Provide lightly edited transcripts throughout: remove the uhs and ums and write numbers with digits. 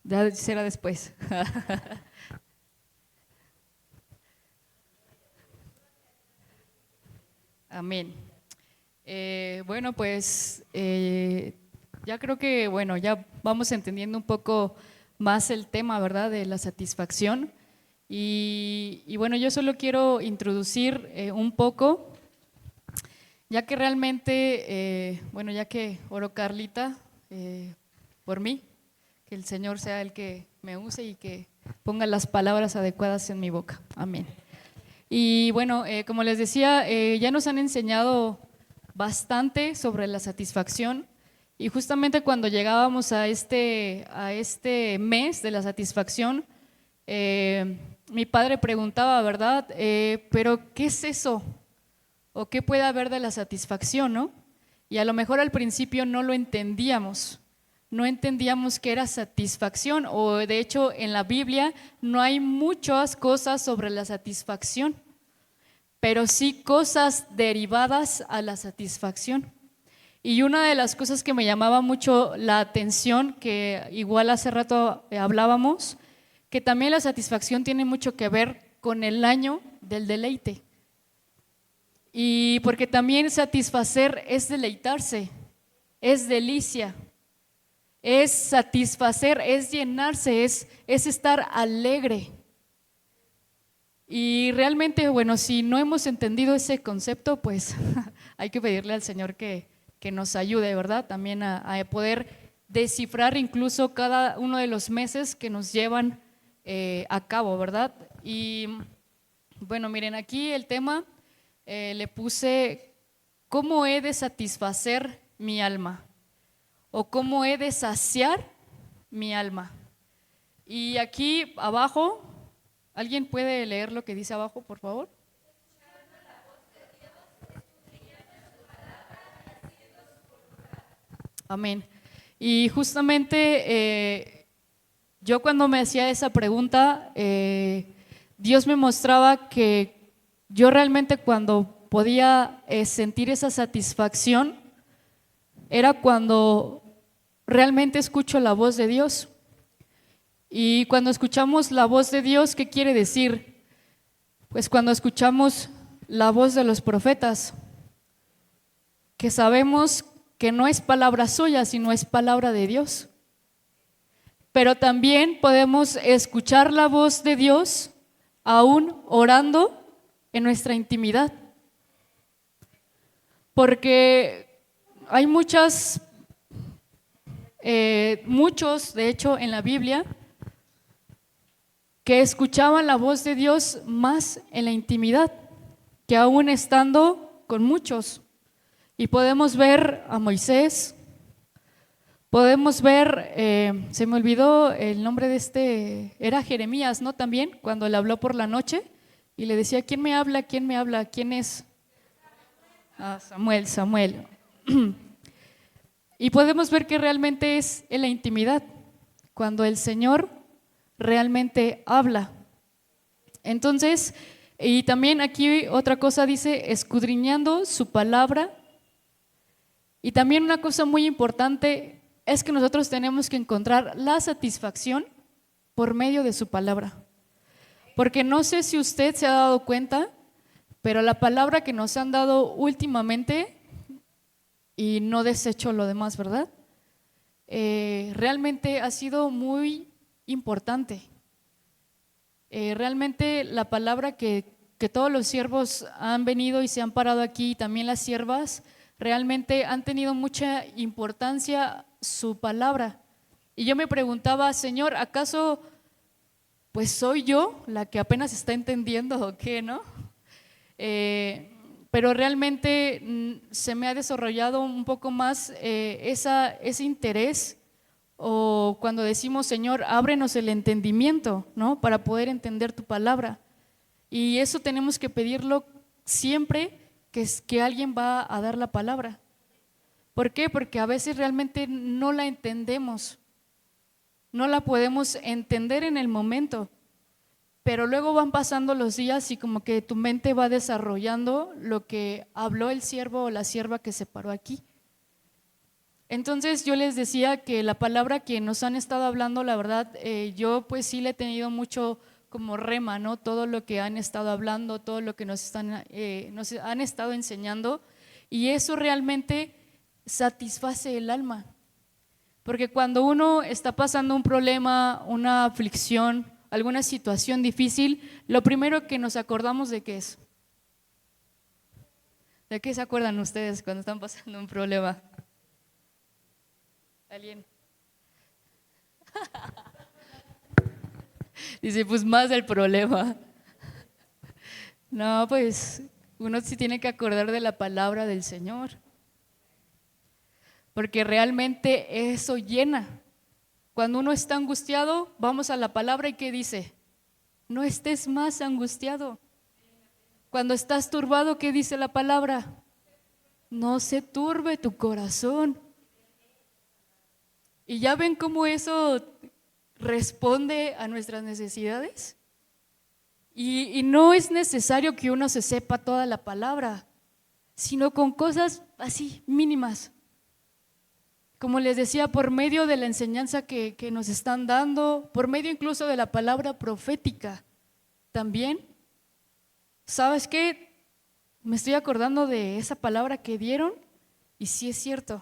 Ya será después. Amén. Bueno, pues ya creo que, bueno, ya vamos entendiendo un poco más el tema, ¿verdad?, de la satisfacción. Y bueno, yo solo quiero introducir un poco, ya que realmente, bueno, ya que oro Carlita por mí, que el Señor sea el que me use y que ponga las palabras adecuadas en mi boca. Amén. Y bueno, como les decía, ya nos han enseñado bastante sobre la satisfacción y justamente cuando llegábamos a este mes de la satisfacción, mi padre preguntaba, ¿verdad? ¿Pero qué es eso? ¿O qué puede haber de la satisfacción, no? Y a lo mejor al principio no lo entendíamos. No entendíamos qué era satisfacción, o de hecho en la Biblia no hay muchas cosas sobre la satisfacción, pero sí cosas derivadas a la satisfacción. Y una de las cosas que me llamaba mucho la atención, que igual hace rato hablábamos, que también la satisfacción tiene mucho que ver con el año del deleite. Y porque también satisfacer es deleitarse, es delicia, es satisfacer, es llenarse, es estar alegre. Y realmente, bueno, si no hemos entendido ese concepto, pues hay que pedirle al Señor que nos ayude, ¿verdad? También a poder descifrar incluso cada uno de los meses que nos llevan a cabo, ¿verdad? Y bueno, miren, aquí el tema le puse cómo he de satisfacer mi alma o cómo he de saciar mi alma. Y aquí abajo, ¿alguien puede leer lo que dice abajo, por favor? Amén. Y justamente yo cuando me hacía esa pregunta, Dios me mostraba que yo realmente cuando podía sentir esa satisfacción era cuando realmente escucho la voz de Dios. Y cuando escuchamos la voz de Dios, ¿qué quiere decir? Pues cuando escuchamos la voz de los profetas, que sabemos que no es palabra suya, sino es palabra de Dios. Pero también podemos escuchar la voz de Dios aún orando en nuestra intimidad. Porque hay muchos, de hecho, en la Biblia, que escuchaban la voz de Dios más en la intimidad que aún estando con muchos. Y podemos ver a Moisés, podemos ver, se me olvidó el nombre de era Jeremías, ¿no? También, cuando le habló por la noche y le decía, ¿quién me habla? ¿Quién me habla? ¿Quién es? Ah, Samuel, Samuel. Y podemos ver que realmente es en la intimidad, cuando el Señor realmente habla. Entonces, y también aquí otra cosa dice, escudriñando su palabra. Y también una cosa muy importante es que nosotros tenemos que encontrar la satisfacción por medio de su palabra. Porque no sé si usted se ha dado cuenta, pero la palabra que nos han dado últimamente, y no desecho lo demás, ¿verdad? Realmente ha sido muy importante. Realmente la palabra que todos los siervos han venido y se han parado aquí, y también las siervas, realmente han tenido mucha importancia su palabra. Y yo me preguntaba, Señor, ¿acaso pues soy yo la que apenas está entendiendo o qué, no? Pero realmente se me ha desarrollado un poco más ese interés, o cuando decimos, Señor, ábrenos el entendimiento, ¿no? Para poder entender tu palabra. Y eso tenemos que pedirlo siempre que alguien va a dar la palabra. ¿Por qué? Porque a veces realmente no la entendemos, no la podemos entender en el momento, pero luego van pasando los días y como que tu mente va desarrollando lo que habló el siervo o la sierva que se paró aquí. Entonces yo les decía que la palabra que nos han estado hablando, la verdad, yo pues sí le he tenido mucho como rema, ¿no? Todo lo que han estado hablando, todo lo que nos han estado enseñando, y eso realmente satisface el alma. Porque cuando uno está pasando un problema, una aflicción, alguna situación difícil, lo primero que nos acordamos de qué es. ¿De qué se acuerdan ustedes cuando están pasando un problema? ¿Alguien? Dice, pues más del problema. No, pues uno sí tiene que acordar de la palabra del Señor, porque realmente eso llena. Cuando uno está angustiado, vamos a la palabra y ¿qué dice? No estés más angustiado. Cuando estás turbado, ¿qué dice la palabra? No se turbe tu corazón. ¿Y ya ven cómo eso responde a nuestras necesidades? Y no es necesario que uno se sepa toda la palabra, sino con cosas así mínimas. Como les decía, por medio de la enseñanza que nos están dando, por medio incluso de la palabra profética también. ¿Sabes qué? Me estoy acordando de esa palabra que dieron y sí es cierto.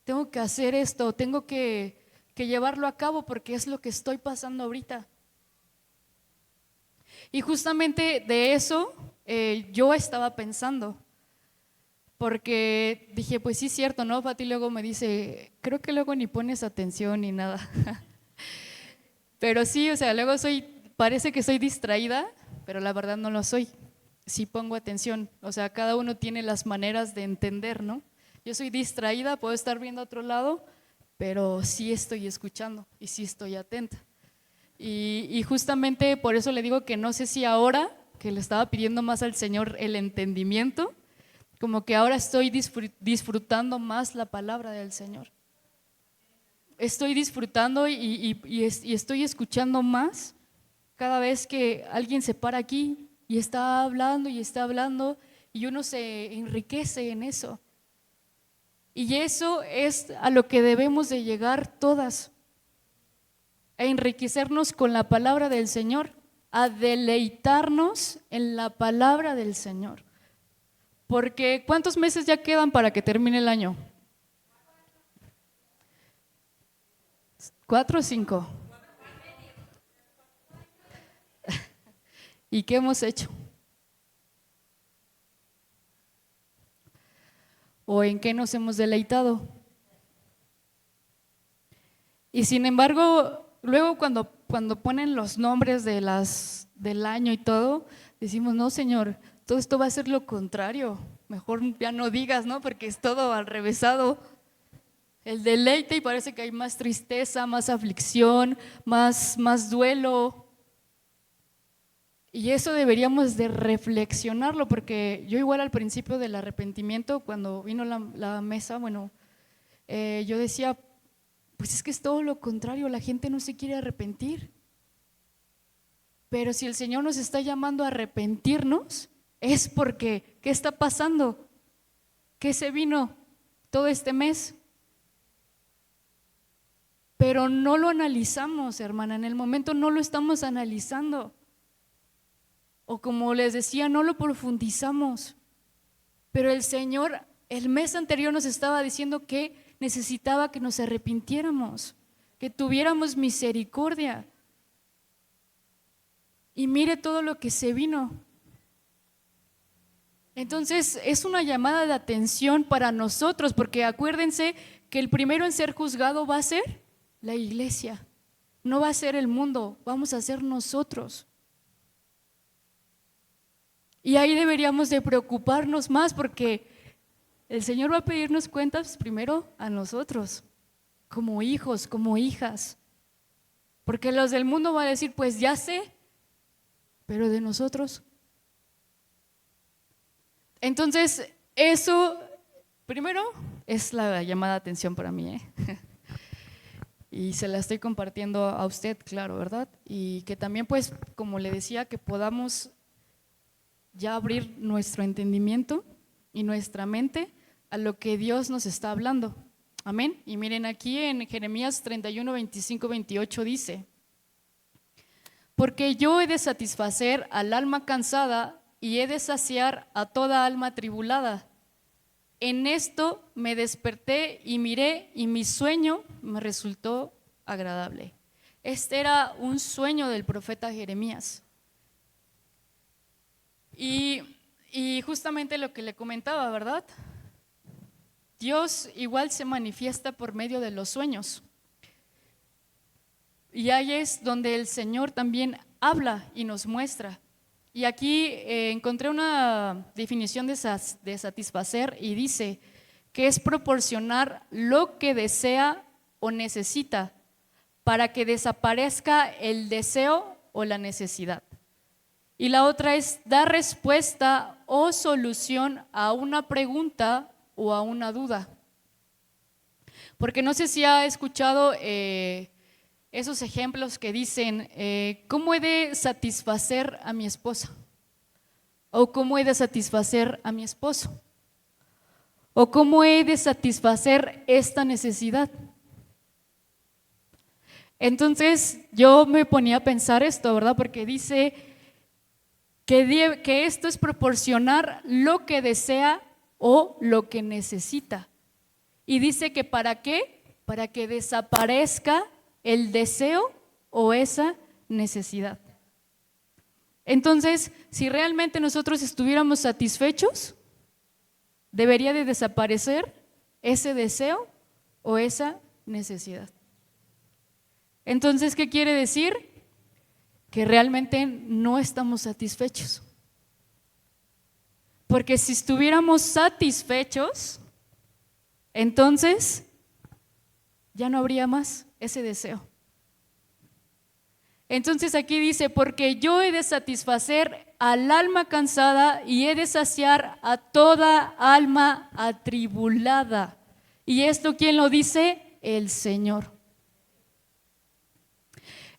Tengo que hacer esto, tengo que llevarlo a cabo porque es lo que estoy pasando ahorita. Y justamente de eso yo estaba pensando, porque dije, pues sí es cierto, ¿no? Fati luego me dice, creo que luego ni pones atención ni nada. Pero sí, o sea, luego parece que soy distraída, pero la verdad no lo soy. Sí pongo atención, o sea, cada uno tiene las maneras de entender, ¿no? Yo soy distraída, puedo estar viendo a otro lado, pero sí estoy escuchando y sí estoy atenta. Y justamente por eso le digo que no sé si ahora, que le estaba pidiendo más al Señor el entendimiento, como que ahora estoy disfrutando más la palabra del Señor. Estoy disfrutando y estoy escuchando más cada vez que alguien se para aquí y está hablando y uno se enriquece en eso. Y eso es a lo que debemos de llegar todas, a enriquecernos con la palabra del Señor, a deleitarnos en la palabra del Señor. Porque ¿cuántos meses ya quedan para que termine el año? 4 o 5. ¿Y qué hemos hecho? ¿O en qué nos hemos deleitado? Y sin embargo, luego cuando ponen los nombres del año y todo, decimos, no, Señor, todo esto va a ser lo contrario. Mejor ya no digas, ¿no? Porque es todo al revésado. El deleite y parece que hay más tristeza, más aflicción, más duelo. Y eso deberíamos de reflexionarlo, porque yo igual al principio del arrepentimiento, cuando vino la mesa, bueno, yo decía, pues es que es todo lo contrario, la gente no se quiere arrepentir. Pero si el Señor nos está llamando a arrepentirnos, es porque, ¿qué está pasando? ¿Qué se vino todo este mes? Pero no lo analizamos, hermana, en el momento no lo estamos analizando. O como les decía, no lo profundizamos. Pero el Señor el mes anterior nos estaba diciendo que necesitaba que nos arrepintiéramos, que tuviéramos misericordia. Y mire todo lo que se vino. Entonces es una llamada de atención para nosotros, porque acuérdense que el primero en ser juzgado va a ser la iglesia, no va a ser el mundo, vamos a ser nosotros. Y ahí deberíamos de preocuparnos más, porque el Señor va a pedirnos cuentas primero a nosotros, como hijos, como hijas. Porque los del mundo van a decir, pues ya sé, pero de nosotros. Entonces, eso, primero, es la llamada de atención para mí, Y se la estoy compartiendo a usted, claro, ¿verdad? Y que también, pues, como le decía, que podamos ya abrir nuestro entendimiento y nuestra mente a lo que Dios nos está hablando, Amén. Y miren aquí en Jeremías 31, 25, 28 dice: porque yo he de satisfacer al alma cansada y he de saciar a toda alma atribulada. En esto me desperté y miré, y mi sueño me resultó agradable. Este era un sueño del profeta Jeremías. Y justamente lo que le comentaba, ¿verdad? Dios igual se manifiesta por medio de los sueños. Y ahí es donde el Señor también habla y nos muestra. Y aquí encontré una definición de satisfacer y dice que es proporcionar lo que desea o necesita para que desaparezca el deseo o la necesidad. Y la otra es dar respuesta o solución a una pregunta o a una duda. Porque no sé si ha escuchado esos ejemplos que dicen, ¿cómo he de satisfacer a mi esposa? ¿O cómo he de satisfacer a mi esposo? ¿O cómo he de satisfacer esta necesidad? Entonces yo me ponía a pensar esto, ¿verdad? Porque dice que esto es proporcionar lo que desea o lo que necesita. Y dice que ¿para qué? Para que desaparezca el deseo o esa necesidad. Entonces, si realmente nosotros estuviéramos satisfechos, debería de desaparecer ese deseo o esa necesidad. Entonces, ¿qué quiere decir? Que realmente no estamos satisfechos. Porque si estuviéramos satisfechos, entonces ya no habría más ese deseo. Entonces aquí dice, porque yo he de satisfacer al alma cansada y he de saciar a toda alma atribulada. ¿Y esto quién lo dice? El Señor.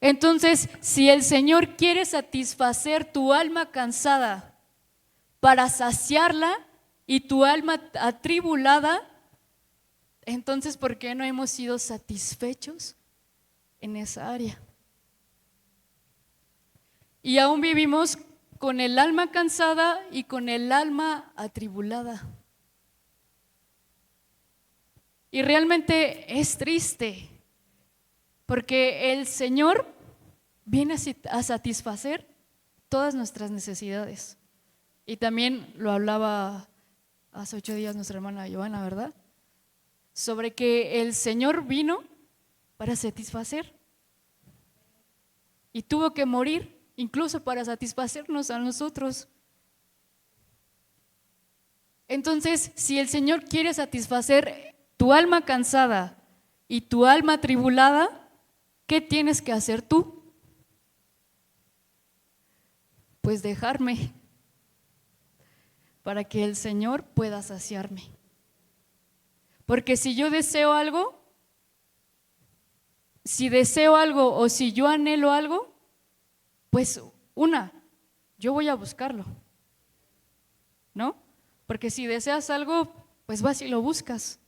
Entonces, si el Señor quiere satisfacer tu alma cansada para saciarla y tu alma atribulada, entonces, ¿por qué no hemos sido satisfechos en esa área? Y aún vivimos con el alma cansada y con el alma atribulada. Y realmente es triste, porque el Señor viene a satisfacer todas nuestras necesidades. Y también lo hablaba hace 8 días nuestra hermana Joana, ¿verdad? Sobre que el Señor vino para satisfacer y tuvo que morir incluso para satisfacernos a nosotros. Entonces, si el Señor quiere satisfacer tu alma cansada y tu alma atribulada, ¿qué tienes que hacer tú? Pues dejarme para que el Señor pueda saciarme. Porque si yo deseo algo, si deseo algo o si yo anhelo algo, pues yo voy a buscarlo, ¿no? Porque si deseas algo, pues vas y lo buscas.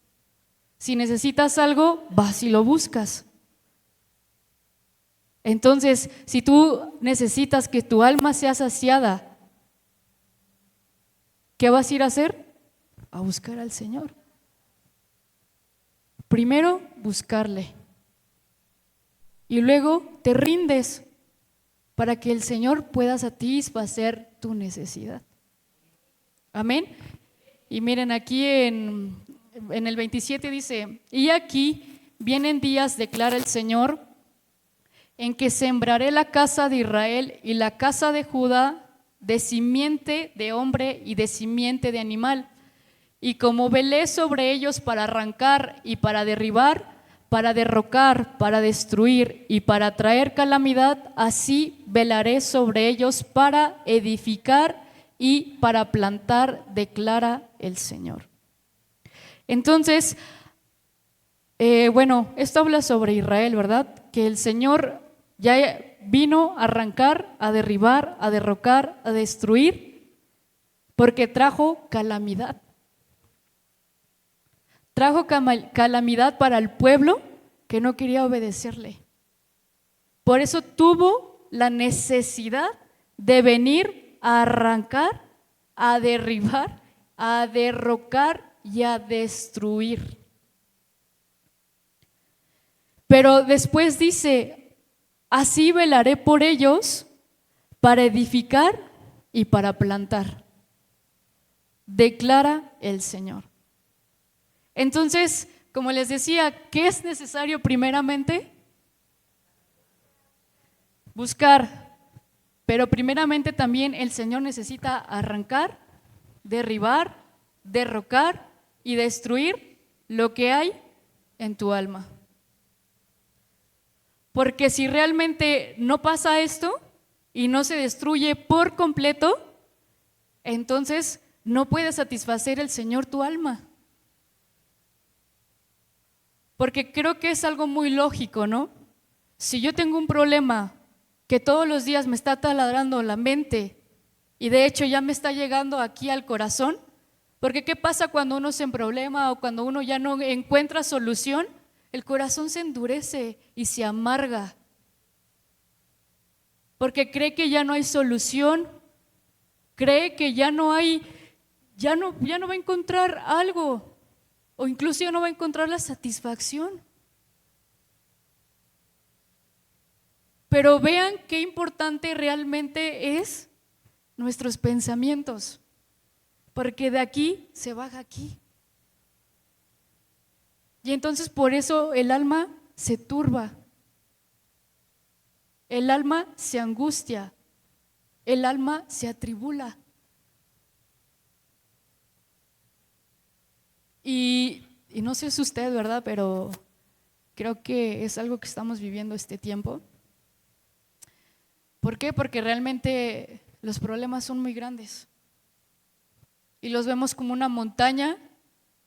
Si necesitas algo, vas y lo buscas. Entonces, si tú necesitas que tu alma sea saciada, ¿qué vas a ir a hacer? A buscar al Señor. Primero, buscarle. Y luego te rindes para que el Señor pueda satisfacer tu necesidad. Amén. Y miren aquí en el 27 dice, y aquí vienen días, declara el Señor, en que sembraré la casa de Israel y la casa de Judá de simiente de hombre y de simiente de animal. Y como velé sobre ellos para arrancar y para derribar, para derrocar, para destruir y para traer calamidad, así velaré sobre ellos para edificar y para plantar, declara el Señor. Entonces, esto habla sobre Israel, ¿verdad? Que el Señor ya vino a arrancar, a derribar, a derrocar, a destruir, porque trajo calamidad. trajo calamidad para el pueblo que no quería obedecerle. Por eso tuvo la necesidad de venir a arrancar, a derribar, a derrocar y a destruir. Pero después dice, así velaré por ellos para edificar y para plantar, declara el Señor. Entonces, como les decía, ¿qué es necesario primeramente? Buscar, pero primeramente también el Señor necesita arrancar, derribar, derrocar y destruir lo que hay en tu alma. Porque si realmente no pasa esto y no se destruye por completo, entonces no puede satisfacer el Señor tu alma. Porque creo que es algo muy lógico, ¿no? Si yo tengo un problema que todos los días me está taladrando la mente y de hecho ya me está llegando aquí al corazón, porque ¿qué pasa cuando uno se problema o cuando uno ya no encuentra solución? El corazón se endurece y se amarga, porque cree que ya no hay solución, cree que ya no va a encontrar algo, o incluso ya no va a encontrar la satisfacción. Pero vean qué importante realmente es nuestros pensamientos, porque de aquí se baja aquí. Y entonces por eso el alma se turba, el alma se angustia, el alma se atribula. Y no sé si usted, ¿verdad? Pero creo que es algo que estamos viviendo este tiempo. ¿Por qué? Porque realmente los problemas son muy grandes y los vemos como una montaña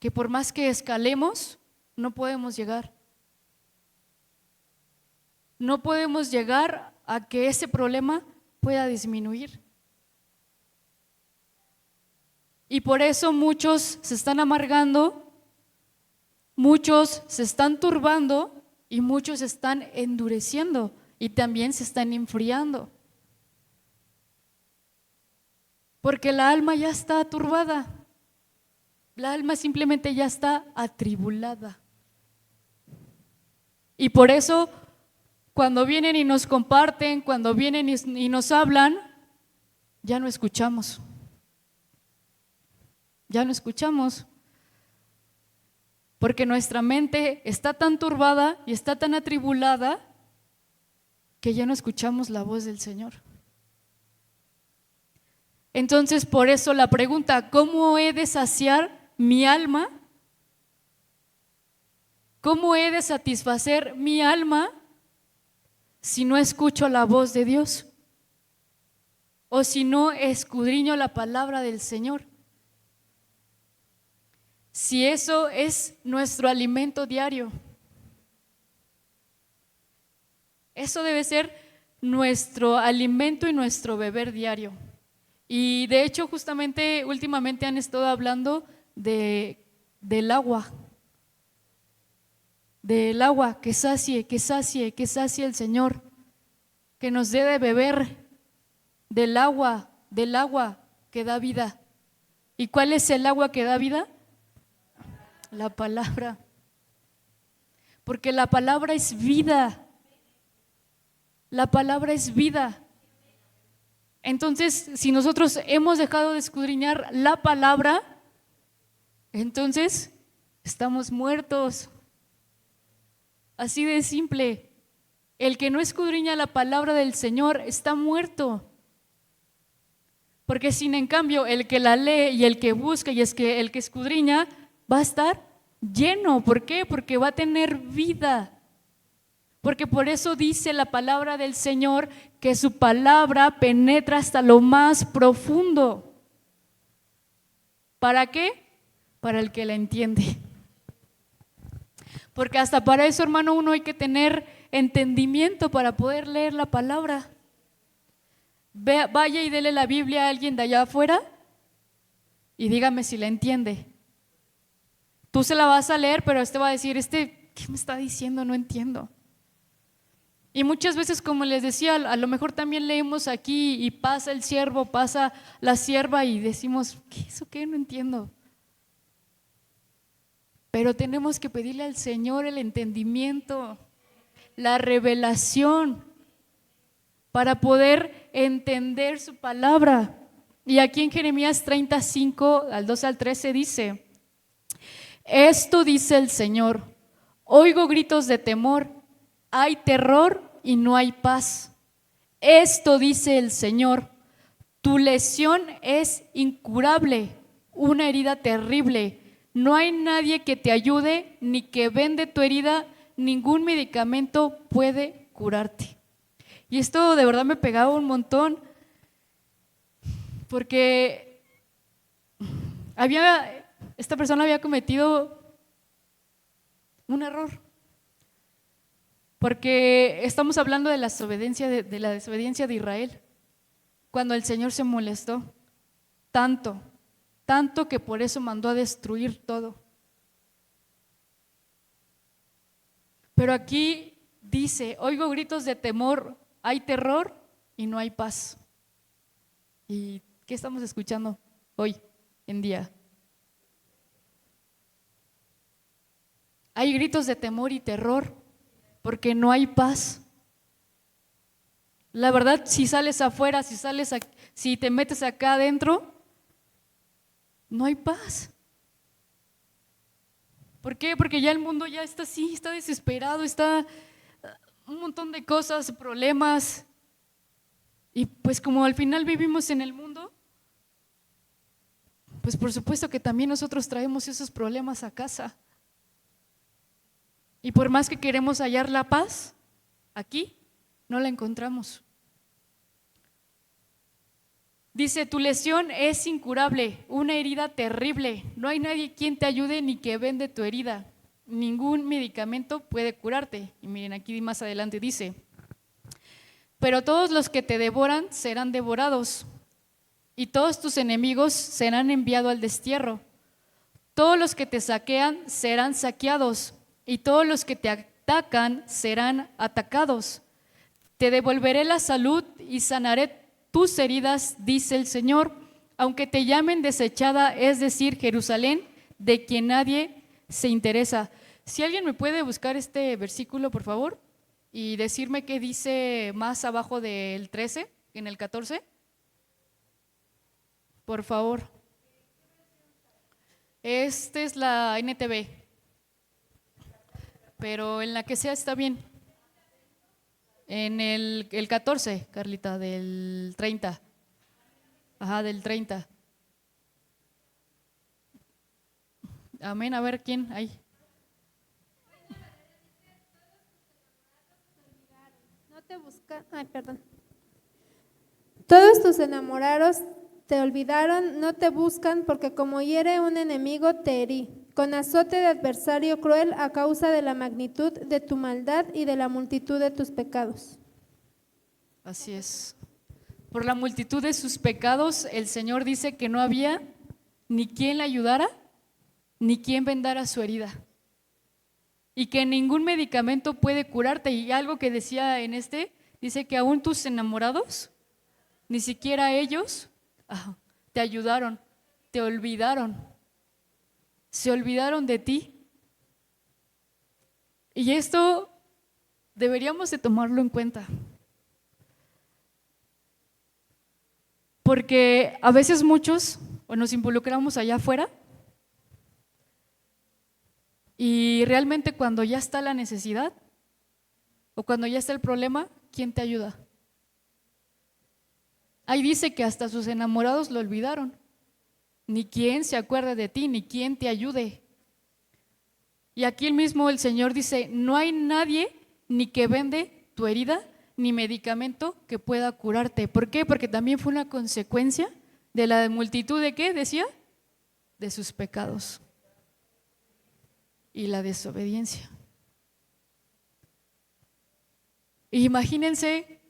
que por más que escalemos, no podemos llegar. No podemos llegar a que ese problema pueda disminuir. Y por eso muchos se están amargando, muchos se están turbando y muchos se están endureciendo y también se están enfriando. Porque la alma ya está turbada, la alma simplemente ya está atribulada. Y por eso cuando vienen y nos comparten, cuando vienen y nos hablan, ya no escuchamos. Ya no escuchamos. Porque nuestra mente está tan turbada y está tan atribulada que ya no escuchamos la voz del Señor. Entonces, por eso la pregunta, ¿cómo he de saciar mi alma? ¿Cómo he de satisfacer mi alma si no escucho la voz de Dios? O si no escudriño la palabra del Señor. Si eso es nuestro alimento diario. Eso debe ser nuestro alimento y nuestro beber diario. Y de hecho, justamente, últimamente han estado hablando del agua. Del agua que sacie el Señor, que nos dé de beber del agua que da vida. ¿Y cuál es el agua que da vida? La palabra. Porque la palabra es vida. La palabra es vida. Entonces, si nosotros hemos dejado de escudriñar la palabra, entonces estamos muertos. Así de simple. El que no escudriña la palabra del Señor está muerto. Porque sin en cambio el que la lee y el que busca y el que escudriña va a estar lleno. ¿Por qué? Porque va a tener vida. Porque por eso dice la palabra del Señor que su palabra penetra hasta lo más profundo. ¿Para qué? Para el que la entiende. Porque hasta para eso, hermano, uno hay que tener entendimiento para poder leer la palabra. Vaya y dele la Biblia a alguien de allá afuera y dígame si la entiende. Tú se la vas a leer, pero va a decir, ¿qué me está diciendo? No entiendo. Y muchas veces, como les decía, a lo mejor también leemos aquí y pasa el siervo, pasa la sierva y decimos, ¿qué es eso? ¿Qué? No entiendo. Pero tenemos que pedirle al Señor el entendimiento, la revelación, para poder entender su palabra. Y aquí en Jeremías 35, al 2 al 13 dice, esto dice el Señor, oigo gritos de temor, hay terror y no hay paz. Esto dice el Señor, tu lesión es incurable, una herida terrible. No hay nadie que te ayude ni que vende tu herida, ningún medicamento puede curarte. Y esto de verdad me pegaba un montón, porque esta persona había cometido un error. Porque estamos hablando de la desobediencia de Israel, cuando el Señor se molestó tanto que por eso mandó a destruir todo. Pero aquí dice, oigo gritos de temor, hay terror y no hay paz. ¿Y qué estamos escuchando hoy en día? Hay gritos de temor y terror porque no hay paz. La verdad, si sales afuera, si te metes acá adentro, no hay paz. ¿Por qué? Porque ya el mundo ya está así, está desesperado, está un montón de cosas, problemas. Y pues como al final vivimos en el mundo, pues por supuesto que también nosotros traemos esos problemas a casa. Y por más que queremos hallar la paz, aquí no la encontramos. Dice, tu lesión es incurable, una herida terrible. No hay nadie quien te ayude ni que vende tu herida. Ningún medicamento puede curarte. Y miren, aquí más adelante dice, pero todos los que te devoran serán devorados y todos tus enemigos serán enviados al destierro. Todos los que te saquean serán saqueados y todos los que te atacan serán atacados. Te devolveré la salud y sanaré tus heridas, dice el Señor, aunque te llamen desechada, es decir, Jerusalén, de quien nadie se interesa. Si alguien me puede buscar este versículo, por favor, y decirme qué dice más abajo del 13, en el 14. Por favor. Esta es la NTV, pero en la que sea está bien. En el 14, Carlita, del 30. Ajá, del 30. Amén, a ver quién hay. No te buscan, ay, perdón. Todos tus enamorados te olvidaron, no te buscan, porque como hiere un enemigo te herí, con azote de adversario cruel a causa de la magnitud de tu maldad y de la multitud de tus pecados. Así es. Por la multitud de sus pecados, el Señor dice que no había ni quien le ayudara, ni quien vendara su herida. Y que ningún medicamento puede curarte. Y algo que decía dice que aún tus enamorados, ni siquiera ellos te ayudaron, te olvidaron, se olvidaron de ti. Y esto deberíamos de tomarlo en cuenta. Porque a veces muchos nos involucramos allá afuera y realmente cuando ya está la necesidad o cuando ya está el problema, ¿quién te ayuda? Ahí dice que hasta sus enamorados lo olvidaron. Ni quien se acuerde de ti, ni quien te ayude. Y aquí mismo el Señor dice, no hay nadie ni que vende tu herida, ni medicamento que pueda curarte. ¿Por qué? Porque también fue una consecuencia de la multitud de ¿qué? Decía, de sus pecados y la desobediencia. Imagínense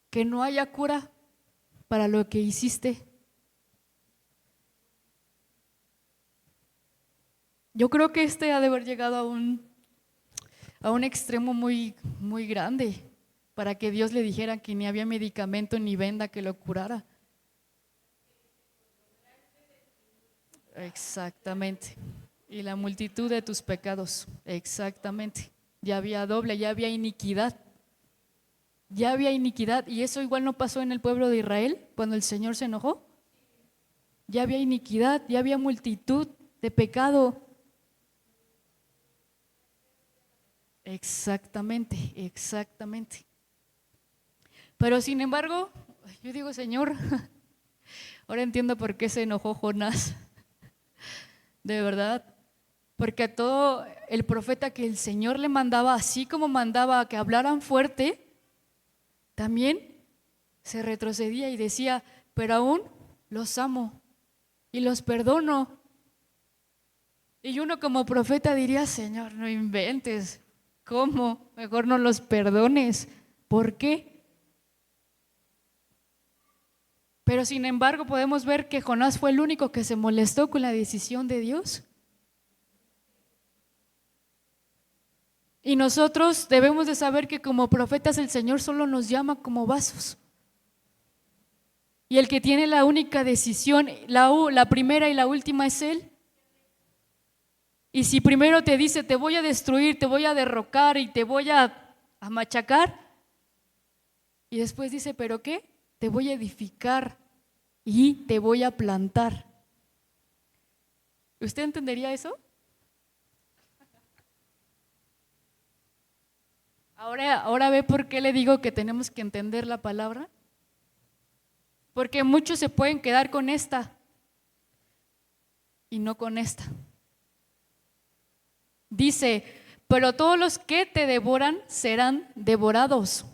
que no haya cura para lo que hiciste. Yo creo que ha de haber llegado a un extremo muy, muy grande para que Dios le dijera que ni había medicamento ni venda que lo curara. Exactamente. Y la multitud de tus pecados, exactamente. Ya había doble, ya había iniquidad. Ya había iniquidad. Y eso igual no pasó en el pueblo de Israel cuando el Señor se enojó. Ya había iniquidad, ya había multitud de pecado. Exactamente, exactamente. Pero sin embargo, yo digo, Señor, ahora entiendo por qué se enojó Jonás. De verdad. Porque a todo el profeta que el Señor le mandaba, así como mandaba a que hablaran fuerte, también se retrocedía y decía, pero aún los amo y los perdono. Y uno como profeta diría, Señor, no inventes, ¿cómo? Mejor no los perdones. ¿Por qué? Pero sin embargo podemos ver que Jonás fue el único que se molestó con la decisión de Dios. Y nosotros debemos de saber que como profetas el Señor solo nos llama como vasos. Y el que tiene la única decisión, la primera y la última es Él. Y si primero te dice, te voy a destruir, te voy a derrocar y te voy a machacar, y después dice, ¿pero qué? Te voy a edificar y te voy a plantar. ¿Usted entendería eso? Ahora ve por qué le digo que tenemos que entender la palabra. Porque muchos se pueden quedar con esta y no con esta. Dice, pero todos los que te devoran serán devorados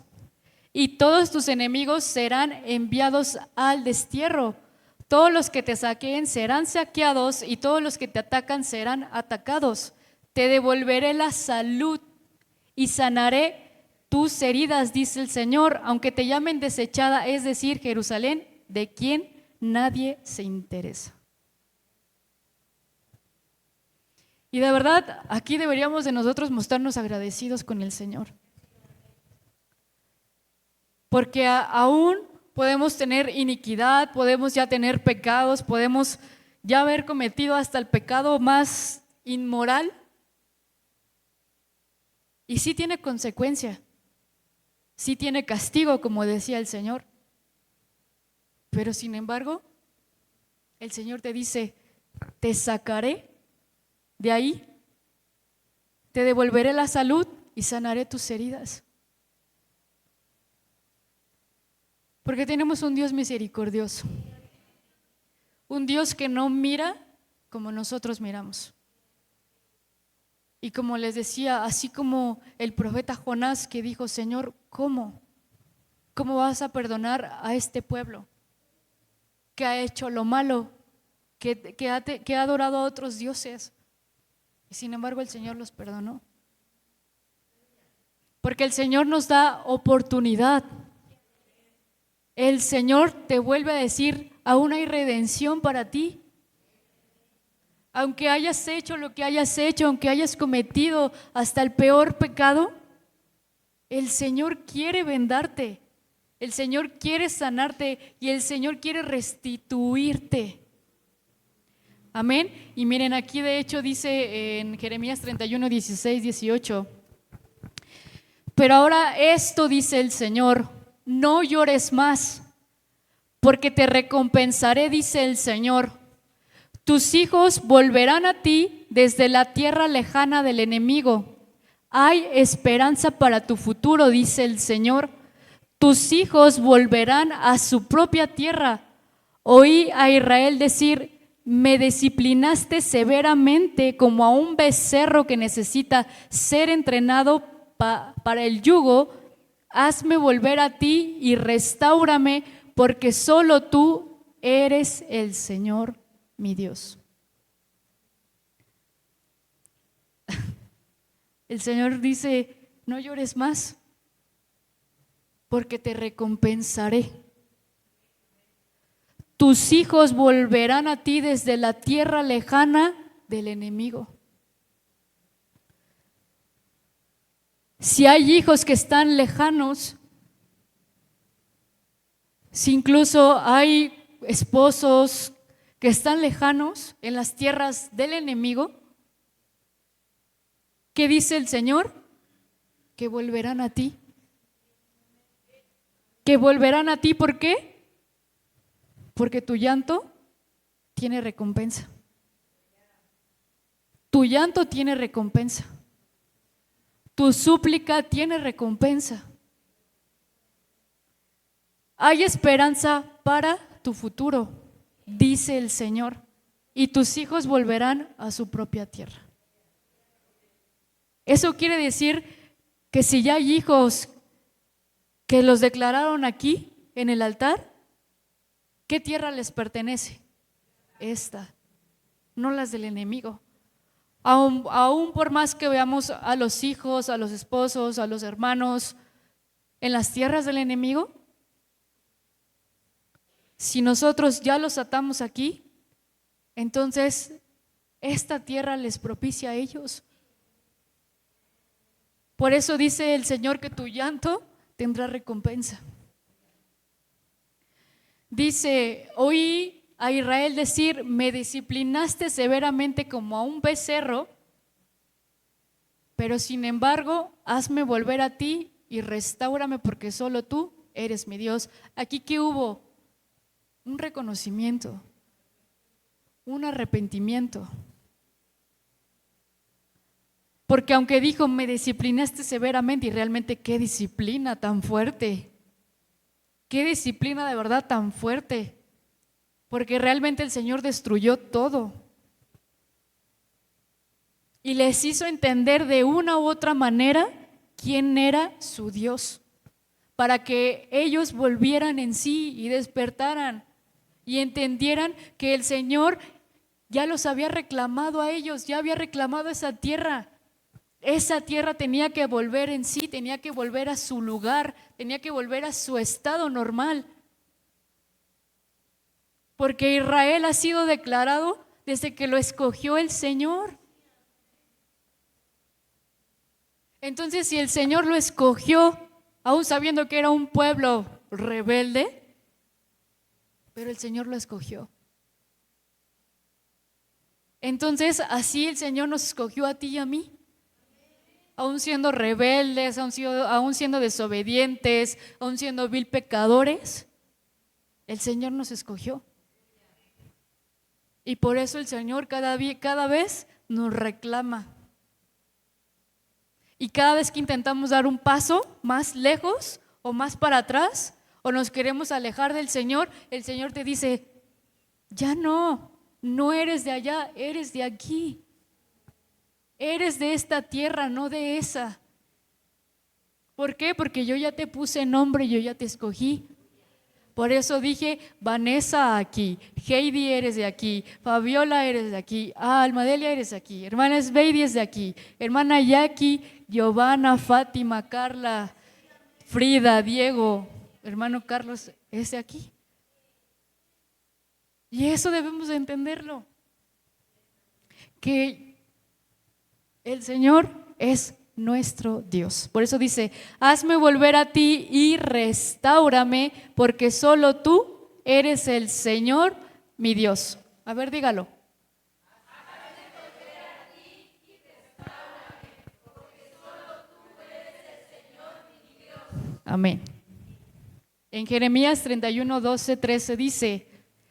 y todos tus enemigos serán enviados al destierro. Todos los que te saqueen serán saqueados y todos los que te atacan serán atacados. Te devolveré la salud y sanaré tus heridas, dice el Señor, aunque te llamen desechada, es decir, Jerusalén, de quien nadie se interesa. Y de verdad, aquí deberíamos de nosotros mostrarnos agradecidos con el Señor. Porque aún podemos tener iniquidad, podemos ya tener pecados, podemos ya haber cometido hasta el pecado más inmoral. Y sí tiene consecuencia, sí tiene castigo, como decía el Señor. Pero sin embargo, el Señor te dice, te sacaré de ahí, te devolveré la salud y sanaré tus heridas. Porque tenemos un Dios misericordioso, un Dios que no mira como nosotros miramos. Y como les decía, así como el profeta Jonás que dijo, Señor, ¿cómo? ¿Cómo vas a perdonar a este pueblo que ha hecho lo malo, que ha adorado a otros dioses? Y sin embargo el Señor los perdonó. Porque el Señor nos da oportunidad. El Señor te vuelve a decir, aún hay redención para ti. Aunque hayas hecho lo que hayas hecho, aunque hayas cometido hasta el peor pecado, el Señor quiere vendarte, el Señor quiere sanarte y el Señor quiere restituirte. Amén. Y miren, aquí de hecho dice en Jeremías 31, 16, 18, pero ahora esto dice el Señor, no llores más, porque te recompensaré, dice el Señor. Tus hijos volverán a ti desde la tierra lejana del enemigo. Hay esperanza para tu futuro, dice el Señor. Tus hijos volverán a su propia tierra. Oí a Israel decir, me disciplinaste severamente como a un becerro que necesita ser entrenado para el yugo. Hazme volver a ti y restáurame, porque solo tú eres el Señor mi Dios. El Señor dice, no llores más, porque te recompensaré. Tus hijos volverán a ti desde la tierra lejana del enemigo. si hay hijos que están lejanos, si incluso hay esposos que están lejanos en las tierras del enemigo, ¿qué dice el Señor? Que volverán a ti. Que volverán a ti, ¿por qué? Porque tu llanto tiene recompensa. Tu llanto tiene recompensa. Tu súplica tiene recompensa. Hay esperanza para tu futuro, dice el Señor, y tus hijos volverán a su propia tierra. Eso quiere decir que si ya hay hijos que los declararon aquí en el altar, ¿qué tierra les pertenece? Esta, no las del enemigo. Aún por más que veamos a los hijos, a los esposos, a los hermanos en las tierras del enemigo, si nosotros ya los atamos aquí, entonces esta tierra les propicia a ellos. Por eso dice el Señor que tu llanto tendrá recompensa. Dice, oí a Israel decir, me disciplinaste severamente como a un becerro, pero sin embargo, hazme volver a ti y restáurame porque solo tú eres mi Dios. Aquí ¿qué hubo? Un reconocimiento, un arrepentimiento. Porque aunque dijo, me disciplinaste severamente, y realmente qué disciplina tan fuerte, qué disciplina de verdad tan fuerte, porque realmente el Señor destruyó todo y les hizo entender de una u otra manera quién era su Dios, para que ellos volvieran en sí y despertaran y entendieran que el Señor ya los había reclamado a ellos, ya había reclamado esa tierra. Esa tierra tenía que volver en sí, tenía que volver a su lugar, tenía que volver a su estado normal. Porque Israel ha sido declarado desde que lo escogió el Señor. Entonces, si el Señor lo escogió, aún sabiendo que era un pueblo rebelde, pero el Señor lo escogió. Entonces, así el Señor nos escogió a ti y a mí. Aún siendo rebeldes, aún siendo desobedientes, aún siendo vil pecadores, el Señor nos escogió. Y por eso el Señor cada vez nos reclama. Y cada vez que intentamos dar un paso más lejos o más para atrás, o nos queremos alejar del Señor, el Señor te dice, ya no eres de allá, eres de aquí. Eres de esta tierra, no de esa. ¿Por qué? Porque yo ya te puse nombre y yo ya te escogí. Por eso dije, Vanessa aquí, Heidi eres de aquí, Fabiola eres de aquí, Almadelia eres de aquí, hermana Sveidi es de aquí, hermana Jackie, Giovanna, Fátima, Carla, Frida, Diego, hermano Carlos es de aquí. Y eso debemos de entenderlo, que el Señor es nuestro Dios. Por eso dice, hazme volver a ti y restáurame, porque solo tú eres el Señor, mi Dios. A ver, dígalo. Amén. En Jeremías 31, 12, 13 dice,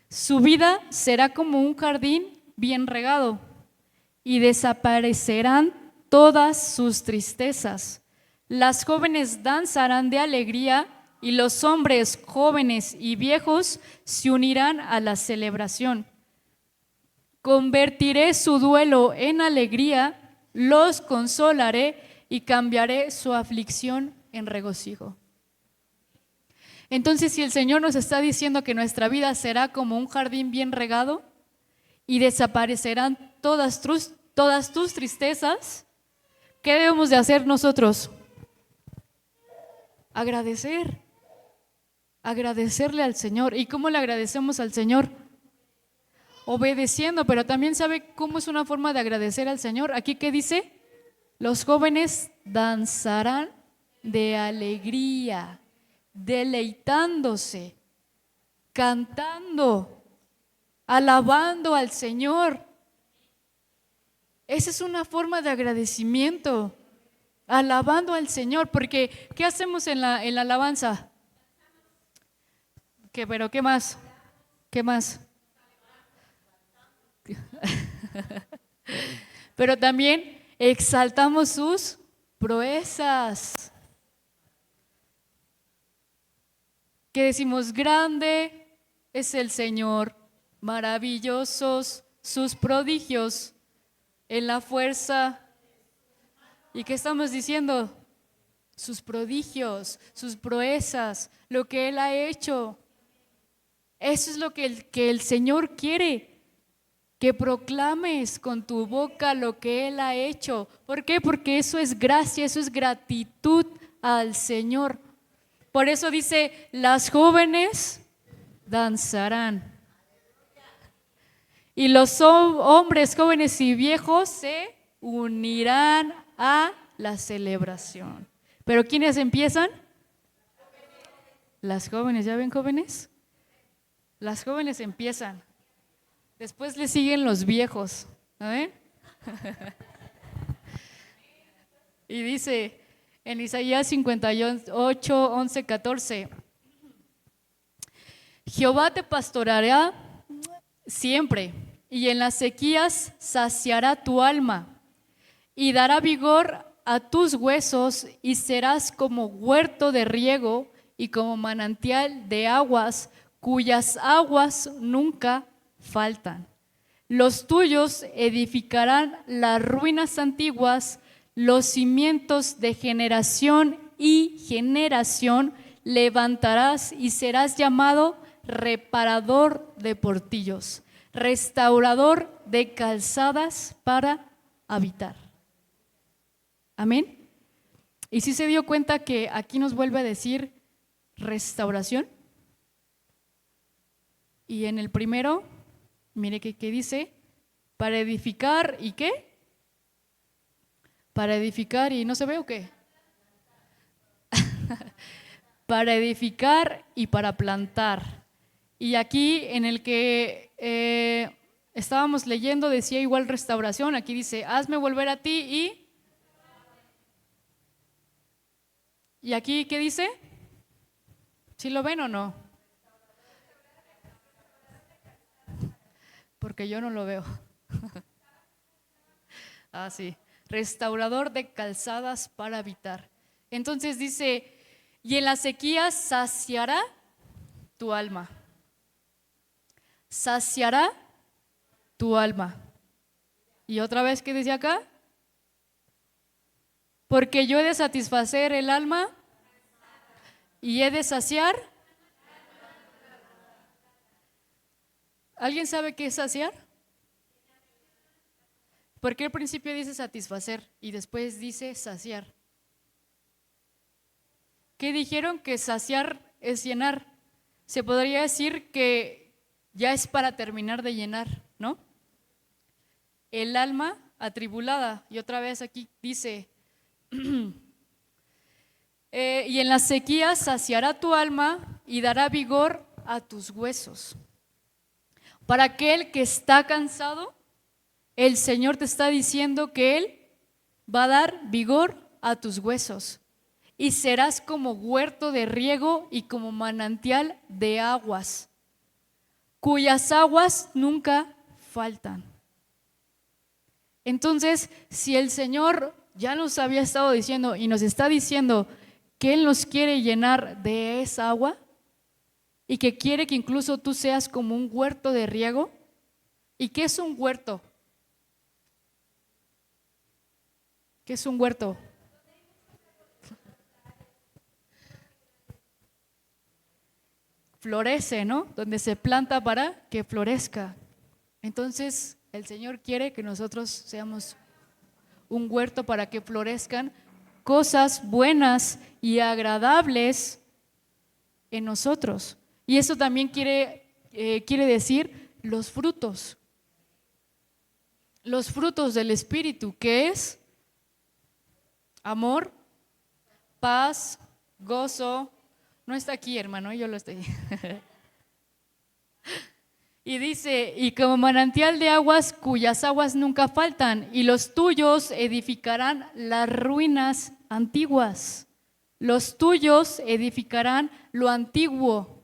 su vida será como un jardín bien regado y desaparecerán todas sus tristezas. Las jóvenes danzarán de alegría y los hombres jóvenes y viejos se unirán a la celebración. Convertiré su duelo en alegría, los consolaré y cambiaré su aflicción en regocijo. Entonces, si el Señor nos está diciendo que nuestra vida será como un jardín bien regado y desaparecerán todas tus tristezas, ¿qué debemos de hacer nosotros? Agradecerle al Señor. ¿Y cómo le agradecemos al Señor? Obedeciendo, pero también sabe cómo es una forma de agradecer al Señor. Aquí, ¿qué dice? Los jóvenes danzarán de alegría, deleitándose, cantando, alabando al Señor. Esa es una forma de agradecimiento, alabando al Señor, porque ¿qué hacemos en la alabanza? ¿Pero qué más? ¿Qué más? Pero también exaltamos sus proezas. Que decimos, grande es el Señor, maravillosos sus prodigios en la fuerza. ¿Y qué estamos diciendo? Sus prodigios, sus proezas, lo que Él ha hecho. Eso es lo que el Señor quiere, que proclames con tu boca lo que Él ha hecho. ¿Por qué? Porque eso es gracia, eso es gratitud al Señor. Por eso dice, las jóvenes danzarán. Y los hombres jóvenes y viejos se unirán a la celebración. ¿Pero quiénes empiezan? Las jóvenes, ¿ya ven jóvenes? Las jóvenes empiezan. Después le siguen los viejos. ¿Ven? Y dice en Isaías 58, 11, 14, Jehová te pastoreará siempre, y en las sequías saciará tu alma, y dará vigor a tus huesos, y serás como huerto de riego y como manantial de aguas, cuyas aguas nunca faltan. Los tuyos edificarán las ruinas antiguas, los cimientos de generación y generación levantarás, y serás llamado reparador de portillos, restaurador de calzadas para habitar. Amén. ¿Y si se dio cuenta que aquí nos vuelve a decir restauración? Y en el primero, mire que dice, para edificar y ¿qué? Para edificar y ¿no se ve o qué? Para edificar y para plantar. Y aquí en el que estábamos leyendo decía igual restauración, aquí dice, hazme volver a ti y aquí ¿qué dice? ¿Sí lo ven o no? Porque yo no lo veo. Ah, sí. Restaurador de calzadas para habitar. Entonces dice, y en la sequía saciará tu alma. Saciará tu alma. Y otra vez, ¿qué dice acá? Porque yo he de satisfacer el alma y he de saciar. ¿Alguien sabe qué es saciar? ¿Por qué al principio dice satisfacer y después dice saciar? ¿Qué dijeron? Que saciar es llenar. Se podría decir que ya es para terminar de llenar, ¿no? El alma atribulada. Y otra vez aquí dice, y en la sequía saciará tu alma y dará vigor a tus huesos. Para aquel que está cansado, el Señor te está diciendo que Él va a dar vigor a tus huesos y serás como huerto de riego y como manantial de aguas, cuyas aguas nunca faltan. Entonces, si el Señor ya nos había estado diciendo y nos está diciendo que Él nos quiere llenar de esa agua y que quiere que incluso tú seas como un huerto de riego, ¿y qué es un huerto? ¿Qué es un huerto? Florece, ¿no? Donde se planta para que florezca. Entonces, el Señor quiere que nosotros seamos un huerto para que florezcan cosas buenas y agradables en nosotros. Y eso también quiere decir los frutos del Espíritu, que es amor, paz, gozo. No está aquí, hermano, yo lo estoy. Y dice, y como manantial de aguas cuyas aguas nunca faltan, y los tuyos edificarán las ruinas antiguas. Los tuyos edificarán lo antiguo.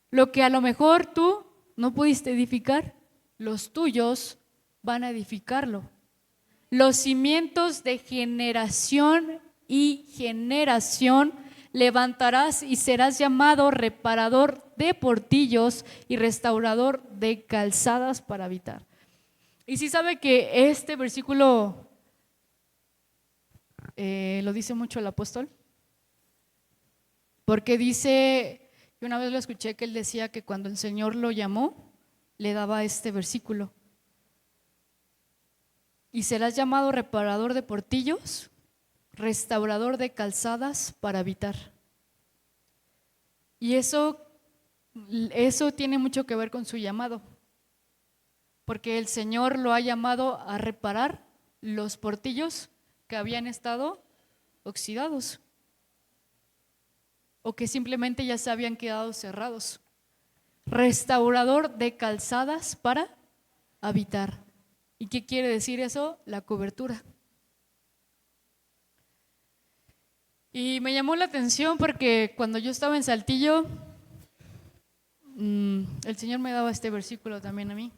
Lo que a lo mejor tú no pudiste edificar, los tuyos van a edificarlo. Los cimientos de generación y generación levantarás y serás llamado reparador de portillos y restaurador de calzadas para habitar. Y si sabe que este versículo lo dice mucho el apóstol, porque dice, yo una vez lo escuché que él decía que cuando el Señor lo llamó, le daba este versículo. Y serás llamado reparador de portillos, restaurador de calzadas para habitar. Y eso tiene mucho que ver con su llamado, porque el Señor lo ha llamado a reparar los portillos que habían estado oxidados o que simplemente ya se habían quedado cerrados. Restaurador de calzadas para habitar. ¿Y qué quiere decir eso? La cobertura. Y me llamó la atención porque cuando yo estaba en Saltillo, el Señor me daba este versículo también a mí.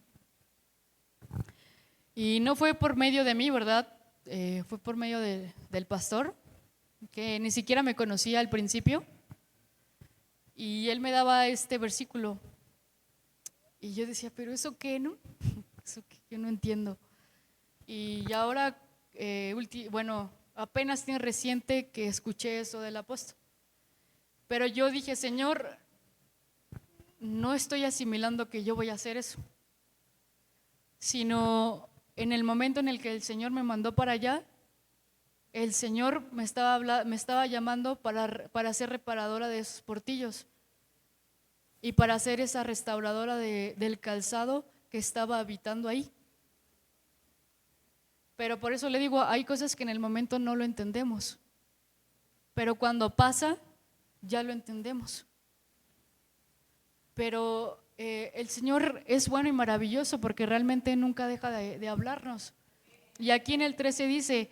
Y no fue por medio de mí, ¿verdad? Fue por medio del pastor, que ni siquiera me conocía al principio. Y él me daba este versículo. Y yo decía, ¿pero eso qué, no? Eso que yo no entiendo. Y ahora, apenas tiene reciente que escuché eso del apóstol. Pero yo dije, Señor, no estoy asimilando que yo voy a hacer eso, sino en el momento en el que el Señor me mandó para allá, el Señor me estaba llamando para ser reparadora de esos portillos y para ser esa restauradora del calzado que estaba habitando ahí. Pero por eso le digo, hay cosas que en el momento no lo entendemos, pero cuando pasa, ya lo entendemos. Pero el Señor es bueno y maravilloso porque realmente nunca deja de hablarnos. Y aquí en el 13 dice,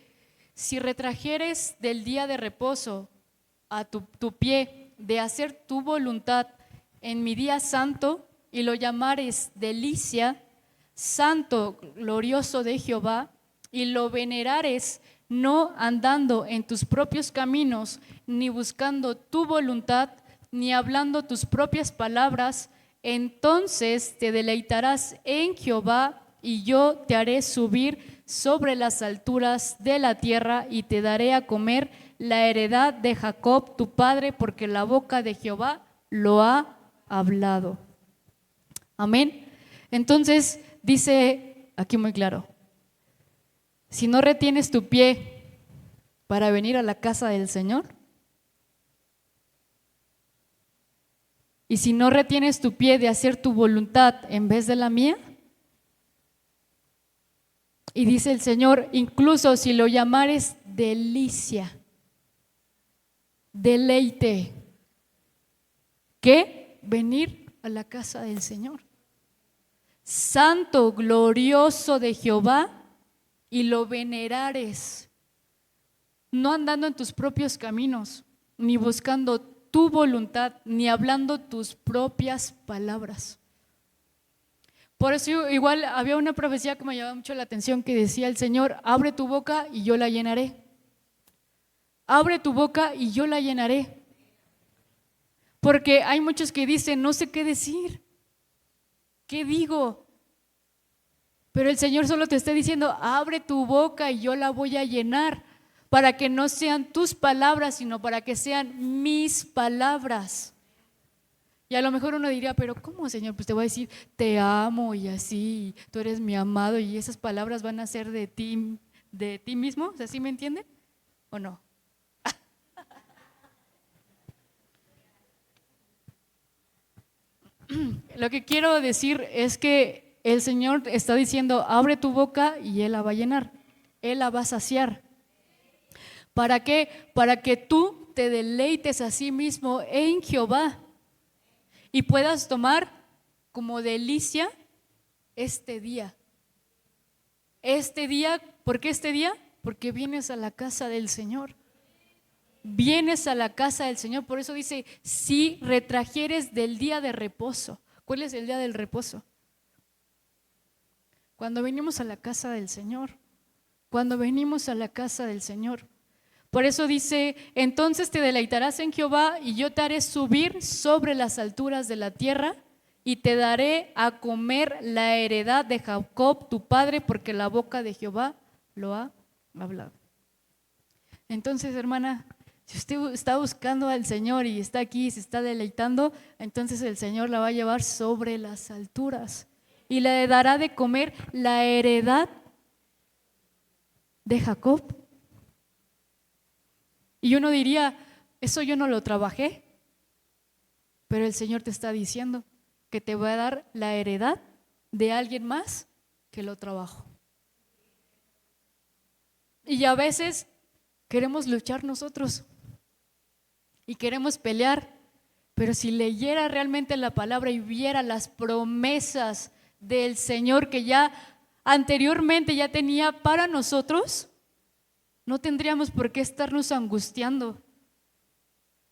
si retrajeres del día de reposo a tu pie de hacer tu voluntad en mi día santo y lo llamares delicia, santo, glorioso de Jehová, y lo venerares, no andando en tus propios caminos, ni buscando tu voluntad, ni hablando tus propias palabras, entonces te deleitarás en Jehová, y yo te haré subir sobre las alturas de la tierra, y te daré a comer la heredad de Jacob tu padre, porque la boca de Jehová lo ha hablado. Amén. Entonces dice aquí muy claro, si no retienes tu pie para venir a la casa del Señor, y si no retienes tu pie de hacer tu voluntad en vez de la mía, y dice el Señor, incluso si lo llamares delicia, deleite, ¿qué? Venir a la casa del Señor. Santo, glorioso de Jehová, y lo venerares, no andando en tus propios caminos, ni buscando tu voluntad, ni hablando tus propias palabras. Por eso igual había una profecía que me llamaba mucho la atención que decía el Señor, abre tu boca y yo la llenaré. Abre tu boca y yo la llenaré. Porque hay muchos que dicen, no sé qué decir, ¿qué digo? Pero el Señor solo te está diciendo, abre tu boca y yo la voy a llenar, para que no sean tus palabras, sino para que sean mis palabras. Y a lo mejor uno diría, pero ¿cómo, Señor? Pues te voy a decir, te amo y así, tú eres mi amado, y esas palabras van a ser de ti mismo. O sea, ¿sí me entienden? ¿O no? Lo que quiero decir es que el Señor está diciendo, abre tu boca y Él la va a llenar, Él la va a saciar. ¿Para qué? Para que tú te deleites a sí mismo en Jehová y puedas tomar como delicia este día. Este día, ¿por qué este día? Porque vienes a la casa del Señor. Vienes a la casa del Señor, por eso dice, si retrajeres del día de reposo. ¿Cuál es el día del reposo? Cuando venimos a la casa del Señor. Cuando venimos a la casa del Señor. Por eso dice, entonces te deleitarás en Jehová y yo te haré subir sobre las alturas de la tierra y te daré a comer la heredad de Jacob tu padre, porque la boca de Jehová lo ha hablado. Entonces, hermana, si usted está buscando al Señor y está aquí y se está deleitando, entonces el Señor la va a llevar sobre las alturas y le dará de comer la heredad de Jacob. Y uno diría, eso yo no lo trabajé, pero el Señor te está diciendo que te va a dar la heredad de alguien más que lo trabajó. Y a veces queremos luchar nosotros y queremos pelear, pero si leyera realmente la palabra y viera las promesas del Señor que ya anteriormente ya tenía para nosotros, no tendríamos por qué estarnos angustiando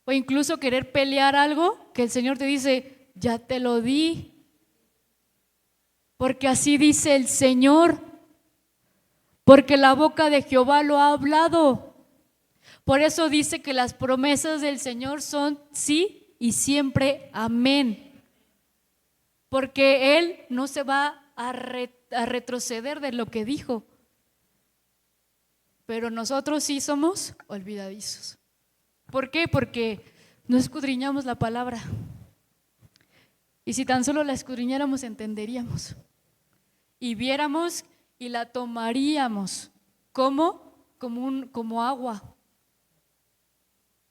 o incluso querer pelear algo que el Señor te dice, ya te lo di, porque así dice el Señor, porque la boca de Jehová lo ha hablado. Por eso dice que las promesas del Señor son sí y siempre amén, porque Él no se va a retroceder de lo que dijo. Pero nosotros sí somos olvidadizos. ¿Por qué? Porque no escudriñamos la palabra. Y si tan solo la escudriñáramos, entenderíamos. Y viéramos y la tomaríamos como agua.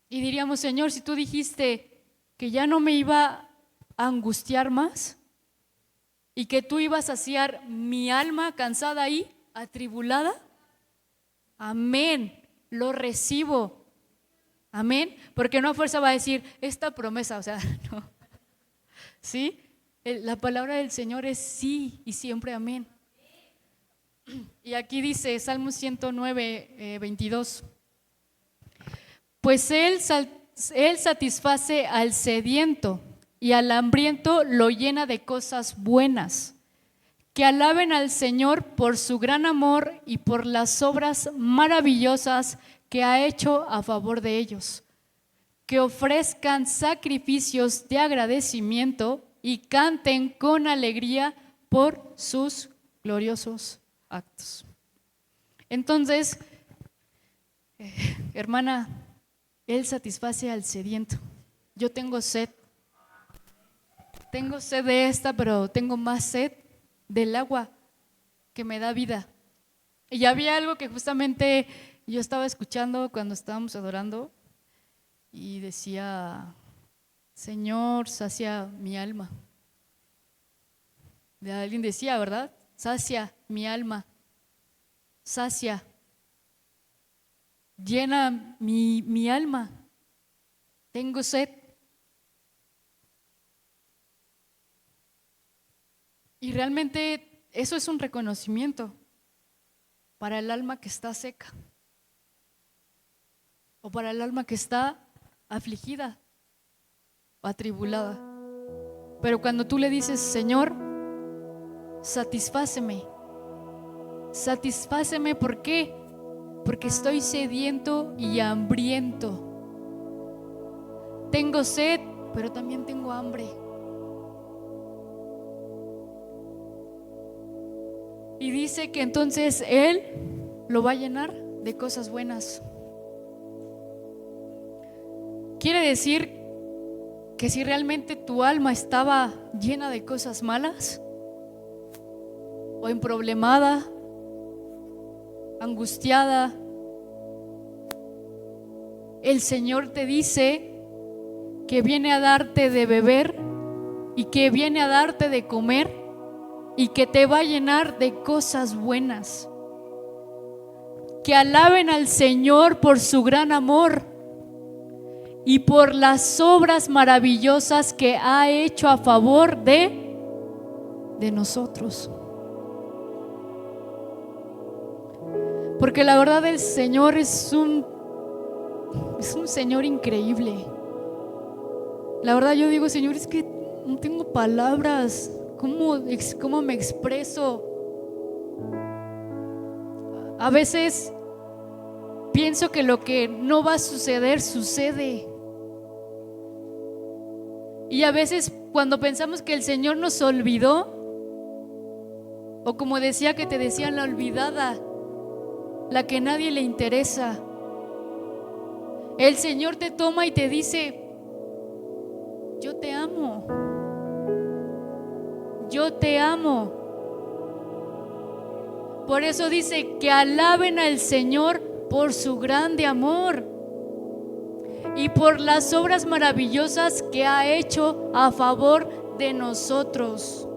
Y diríamos, Señor, si tú dijiste que ya no me iba a angustiar más y que tú ibas a saciar mi alma cansada y atribulada, amén, lo recibo, amén, porque no a fuerza va a decir esta promesa, o sea, no, ¿sí? La palabra del Señor es sí y siempre amén. Y aquí dice Salmo 109, 22, pues él satisface al sediento y al hambriento lo llena de cosas buenas. Que alaben al Señor por su gran amor y por las obras maravillosas que ha hecho a favor de ellos. Que ofrezcan sacrificios de agradecimiento y canten con alegría por sus gloriosos actos. Entonces, hermana, Él satisface al sediento. Yo tengo sed de esta, pero tengo más sed del agua que me da vida. Y había algo que justamente yo estaba escuchando cuando estábamos adorando y decía, Señor, sacia mi alma. Alguien decía, ¿verdad? Sacia mi alma, sacia, llena mi alma, tengo sed. Y realmente eso es un reconocimiento para el alma que está seca o para el alma que está afligida o atribulada. Pero cuando tú le dices, Señor, satisfáceme, ¿por qué? Porque estoy sediento y hambriento. Tengo sed, pero también tengo hambre. Y dice que entonces Él lo va a llenar de cosas buenas. Quiere decir que si realmente tu alma estaba llena de cosas malas, o emproblemada, angustiada, el Señor te dice que viene a darte de beber y que viene a darte de comer y que te va a llenar de cosas buenas. que alaben al Señor por su gran amor y por las obras maravillosas que ha hecho a favor de nosotros. Porque la verdad el Señor es un Señor increíble. La verdad yo digo, Señor, es que no tengo palabras. ¿Cómo me expreso? A veces pienso que lo que no va a suceder, sucede. Y a veces cuando pensamos que el Señor nos olvidó, o como decía que te decían, la olvidada, la que nadie le interesa, el Señor te toma y te dice: yo te amo, yo te amo. Por eso dice que alaben al Señor por su grande amor y por las obras maravillosas que ha hecho a favor de nosotros.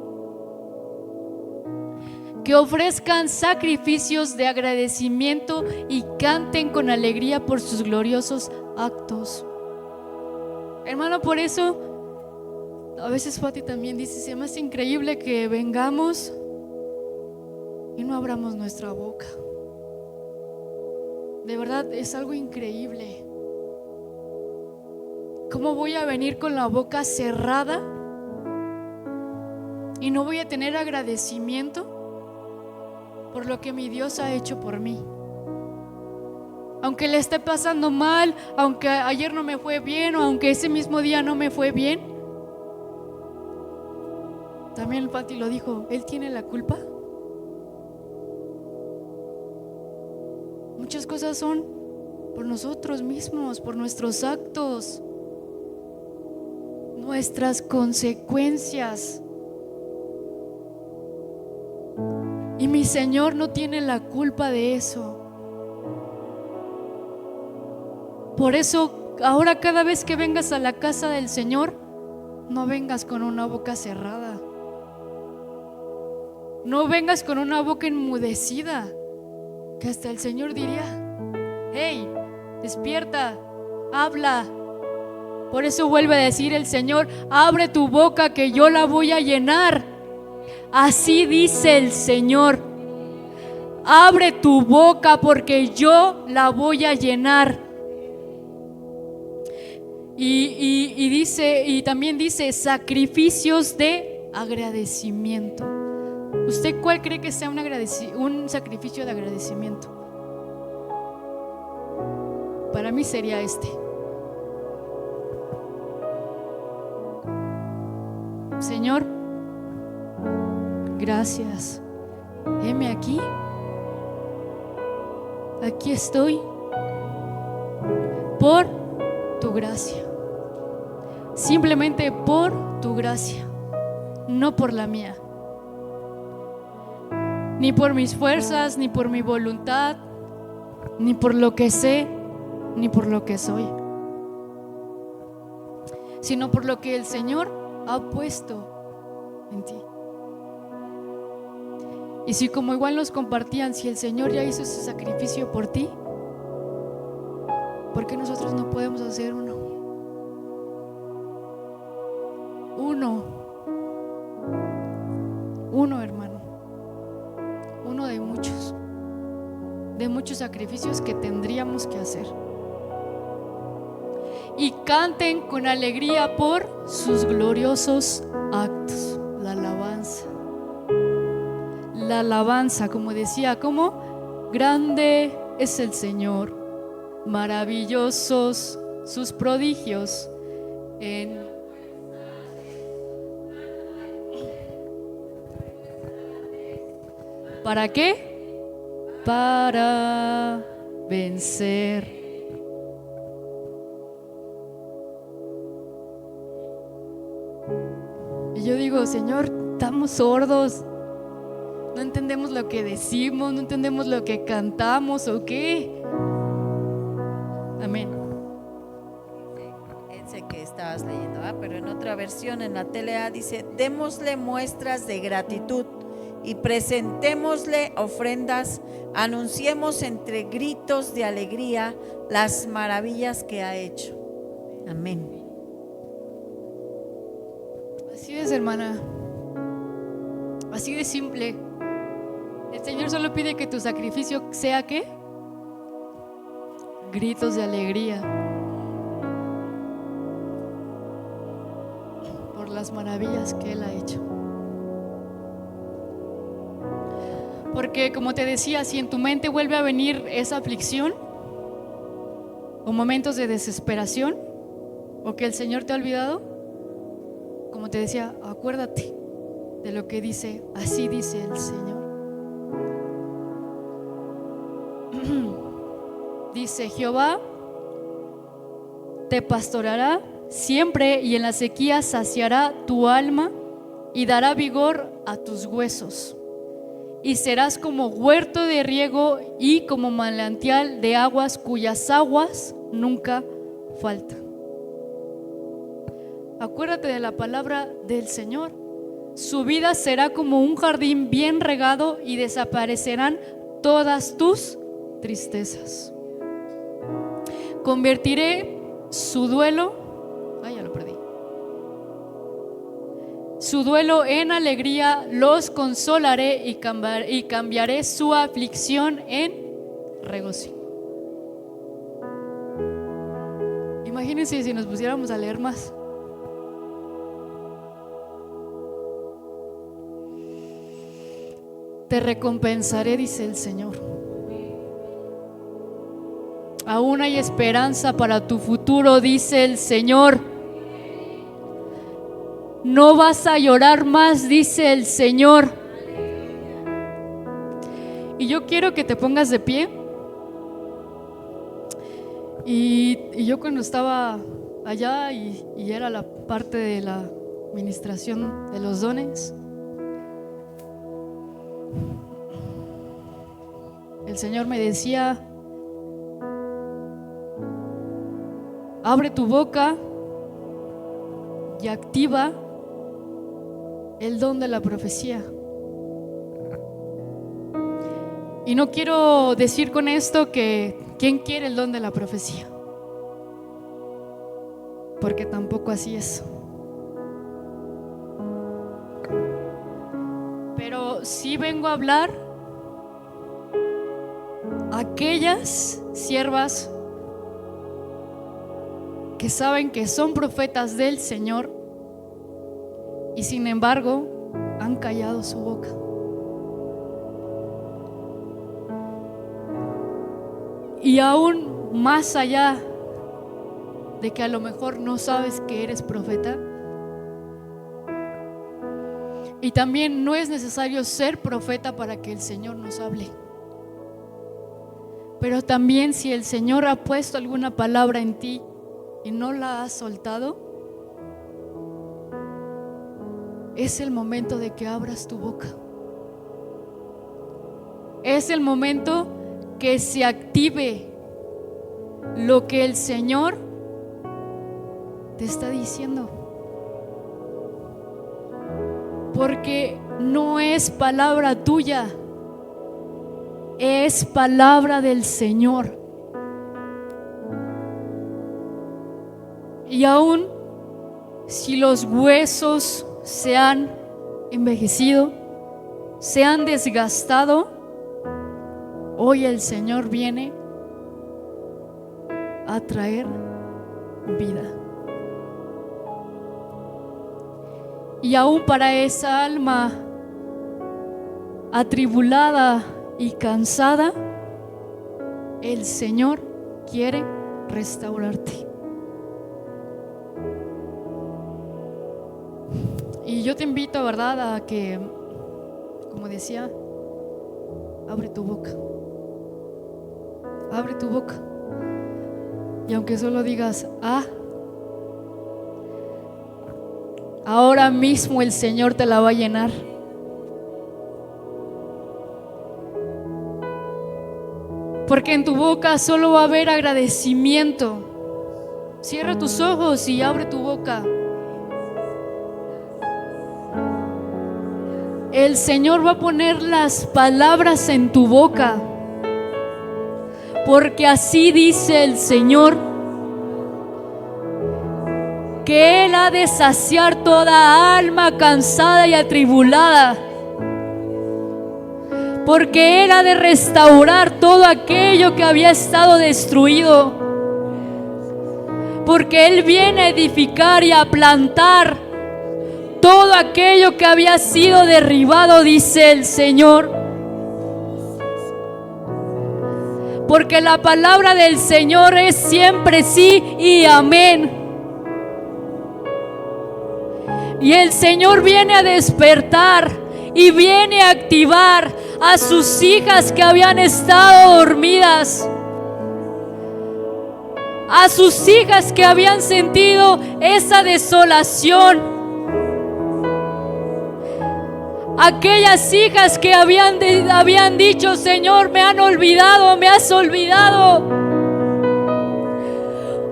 Que ofrezcan sacrificios de agradecimiento y canten con alegría por sus gloriosos actos. Hermano, por eso a veces Fati también dice: se me hace increíble que vengamos y no abramos nuestra boca. De verdad es algo increíble. ¿Cómo voy a venir con la boca cerrada y no voy a tener agradecimiento por lo que mi Dios ha hecho por mí? Aunque le esté pasando mal, aunque ayer no me fue bien, o aunque ese mismo día no me fue bien. También el Pati lo dijo, ¿él tiene la culpa? Muchas cosas son por nosotros mismos, por nuestros actos, nuestras consecuencias. Y mi Señor no tiene la culpa de eso. Por eso, ahora cada vez que vengas a la casa del Señor, no vengas con una boca cerrada. No vengas con una boca enmudecida, que hasta el Señor diría: hey, despierta, habla. Por eso vuelve a decir el Señor: abre tu boca que yo la voy a llenar. Así dice el Señor: abre tu boca porque yo la voy a llenar. Y también dice sacrificios de agradecimiento. ¿Usted cuál cree que sea un sacrificio de agradecimiento? Para mí sería este. Señor, gracias. Heme aquí. Aquí estoy por tu gracia. Simplemente por tu gracia, no por la mía. Ni por mis fuerzas, ni por mi voluntad, ni por lo que sé, ni por lo que soy, sino por lo que el Señor ha puesto en ti. Y si, como igual nos compartían, si el Señor ya hizo ese sacrificio por ti, ¿por qué nosotros no podemos hacer uno? Uno, hermano. Uno de muchos sacrificios que tendríamos que hacer. Y canten con alegría por sus gloriosos actos. La alabanza, como decía, ¿cómo? Grande es el Señor, maravillosos sus prodigios ¿Para qué? Para vencer. Y yo digo, Señor, estamos sordos. No entendemos lo que decimos, no entendemos lo que cantamos o qué. Amén. Ese que estabas leyendo, pero en otra versión, en la TLA dice: démosle muestras de gratitud y presentémosle ofrendas, anunciemos entre gritos de alegría las maravillas que ha hecho. Amén. Así es, hermana. Así de simple. El Señor solo pide que tu sacrificio sea ¿qué? Gritos de alegría por las maravillas que Él ha hecho. Porque como te decía, si en tu mente vuelve a venir esa aflicción o momentos de desesperación o que el Señor te ha olvidado, como te decía, acuérdate de lo que dice, así dice el Señor. Dice: Jehová te pastoreará siempre, y en la sequía saciará tu alma y dará vigor a tus huesos. Y serás como huerto de riego y como manantial de aguas cuyas aguas nunca faltan. Acuérdate de la palabra del Señor. Su vida será como un jardín bien regado y desaparecerán todas tus tristezas. Convertiré su duelo, ya lo perdí. Su duelo en alegría, los consolaré y cambiaré su aflicción en regocijo. Imagínense si nos pusiéramos a leer más. Te recompensaré, dice el Señor. Aún hay esperanza para tu futuro, dice el Señor. No vas a llorar más, dice el Señor. Y yo quiero que te pongas de pie. Y yo cuando estaba allá y era la parte de la administración de los dones, el Señor me decía: abre tu boca y activa el don de la profecía. Y no quiero decir con esto que ¿quién quiere el don de la profecía? Porque tampoco así es. Pero sí vengo a hablar a aquellas siervas que saben que son profetas del Señor y sin embargo han callado su boca. Y aún más allá de que a lo mejor no sabes que eres profeta, y también no es necesario ser profeta para que el Señor nos hable. Pero también si el Señor ha puesto alguna palabra en ti y no la has soltado, es el momento de que abras tu boca. Es el momento que se active lo que el Señor te está diciendo. Porque no es palabra tuya, es palabra del Señor. Y aún si los huesos se han envejecido, se han desgastado, hoy el Señor viene a traer vida. Y aún para esa alma atribulada y cansada, el Señor quiere restaurarte. Y yo te invito, ¿verdad?, a que, como decía, abre tu boca. Abre tu boca. Y aunque solo digas, ahora mismo el Señor te la va a llenar. Porque en tu boca solo va a haber agradecimiento. Cierra tus ojos y abre tu boca. el Señor va a poner las palabras en tu boca, porque así dice el Señor, que Él ha de saciar toda alma cansada y atribulada, porque Él ha de restaurar todo aquello que había estado destruido, porque Él viene a edificar y a plantar todo aquello que había sido derribado, dice el Señor. Porque la palabra del Señor es siempre sí y amén. Y el Señor viene a despertar y viene a activar a sus hijas que habían estado dormidas, a sus hijas que habían sentido esa desolación, aquellas hijas que habían dicho: Señor, me han olvidado, me has olvidado.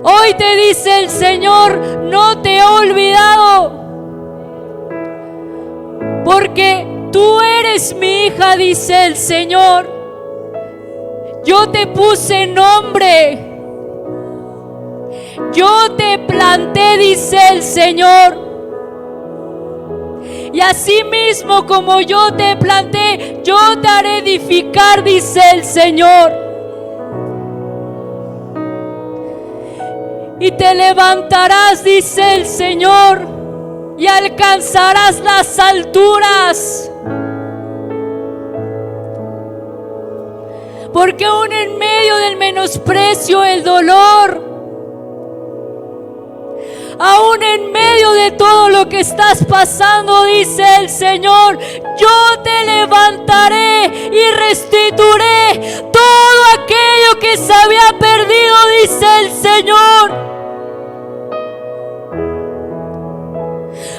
Hoy te dice el Señor: no te he olvidado, porque tú eres mi hija, dice el Señor. Yo te puse nombre, yo te planté, dice el Señor. Y así mismo como yo te planté, yo te haré edificar, dice el Señor. Y te levantarás, dice el Señor, y alcanzarás las alturas. Porque aún en medio del menosprecio, el dolor, aún en medio de todo lo que estás pasando, dice el Señor, yo te levantaré y restituiré todo aquello que se había perdido, dice el Señor.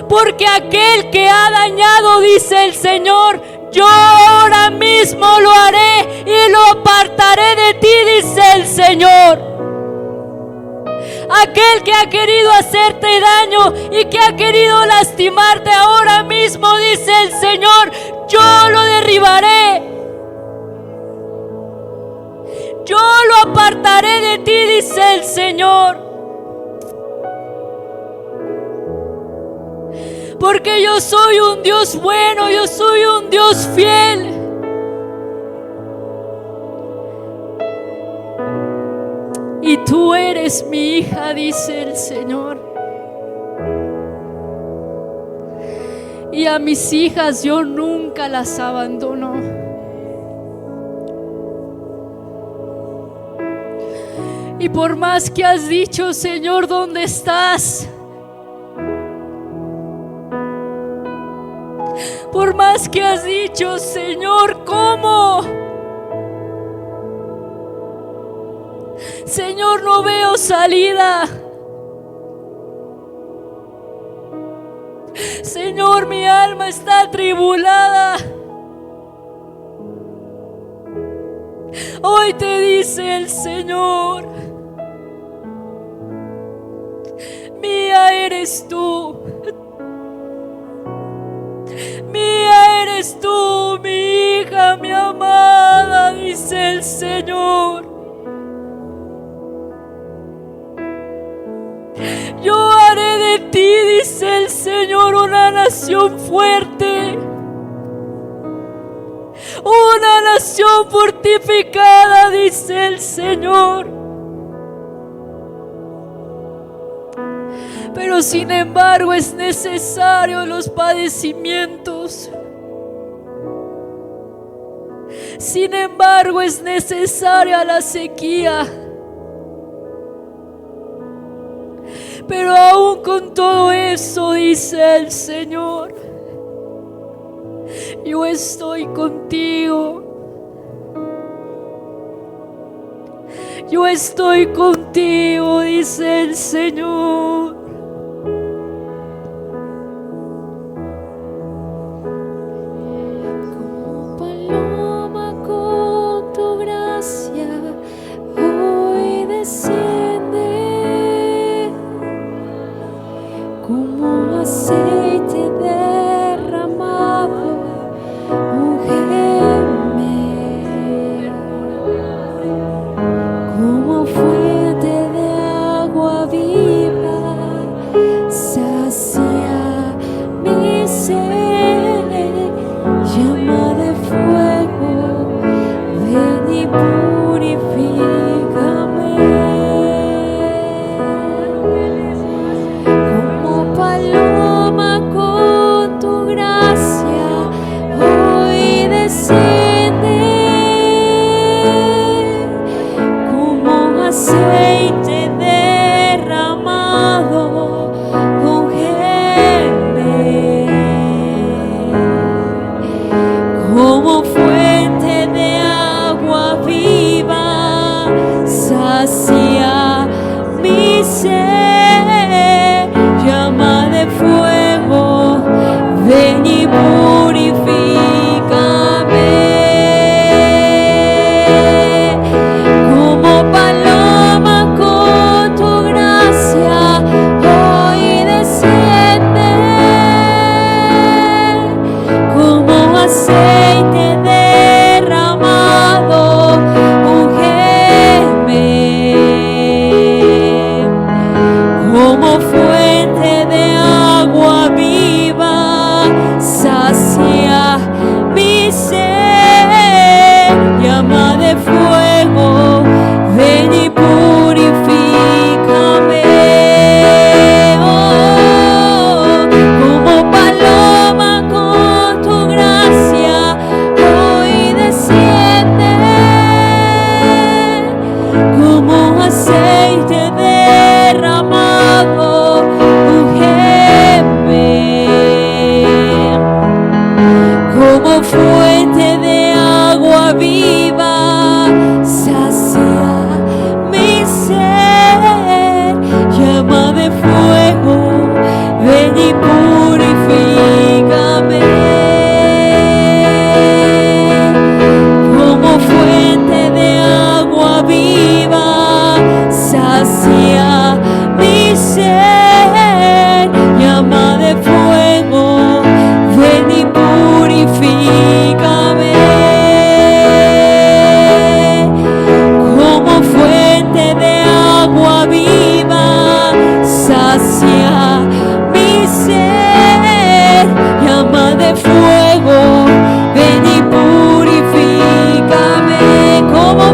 Porque aquel que ha dañado, dice el Señor, yo ahora mismo lo haré y lo apartaré de ti, dice el Señor. Aquel que ha querido hacerte daño y que ha querido lastimarte, ahora mismo, dice el Señor, yo lo derribaré, yo lo apartaré de ti, dice el Señor. Porque yo soy un Dios bueno, yo soy un Dios fiel. Y tú eres mi hija, dice el Señor. Y a mis hijas yo nunca las abandono. Y por más que has dicho: Señor, ¿dónde estás? Por más que has dicho: Señor, ¿cómo? Señor, no veo salida. Señor, mi alma está atribulada. Hoy te dice el Señor: mía eres tú. Mía eres tú, mi hija, mi amada, dice el Señor. Yo haré de ti, dice el Señor, una nación fuerte, una nación fortificada, dice el Señor. Pero sin embargo es necesario los padecimientos. Sin embargo es necesaria la sequía. Pero aún con todo eso, dice el Señor, yo estoy contigo. Yo estoy contigo, dice el Señor. Como paloma con tu gracia, hoy desciende. Como aceite derramado derramado, úngeme como fuente de agua viva, sacia mi sed, llama de fuego, ven y purifícame, como paloma con tu gracia, hoy desciende, como aceite derramado, úngeme, como fuente de agua viva, sacia mi sed, llama de fuego, ven y purifícame. Oh, como paloma con tu gracia, hoy desciende, como aceite derramado, úngeme, como fuente de agua viva, sacia mi ser, llama de fuego, ven y purifícame, como fuente de agua viva, sacia mi ser, llama de fuego, ven y purifícame, como fuente de agua viva, sacia mi ser, llama de fuego, ven y purifícame, como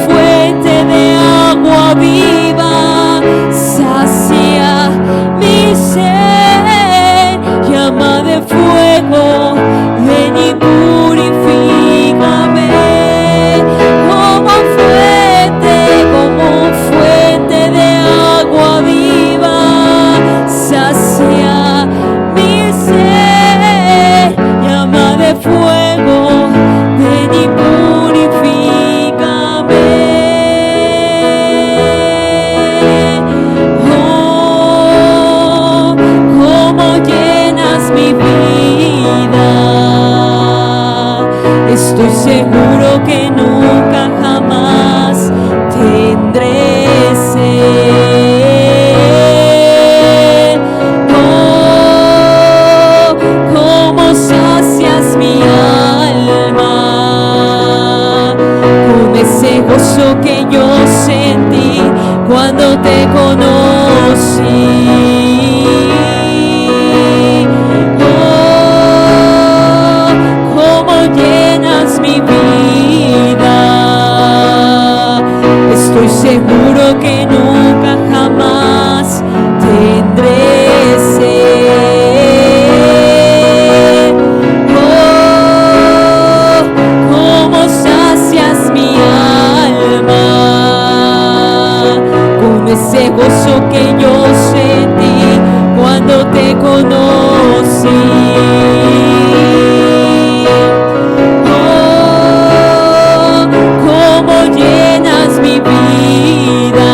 fuente de agua viva, sacia mi ser, llama de fuego, ven y purifícame, como fuente de agua viva, sacia mi ser, llama de fuego, ven y purifícame. Oh, cómo llenas mi vida. Estoy seguro que nunca jamás tendré sed. Oh, cómo sacias mi alma con ese gozo que yo sentí cuando te conocí. Oh, cómo llenas mi vida. Estoy seguro que nunca jamás tendré sed. Oh, cómo sacias mi alma con ese gozo que yo sentí cuando te conocí. Oh, cómo llenas mi vida.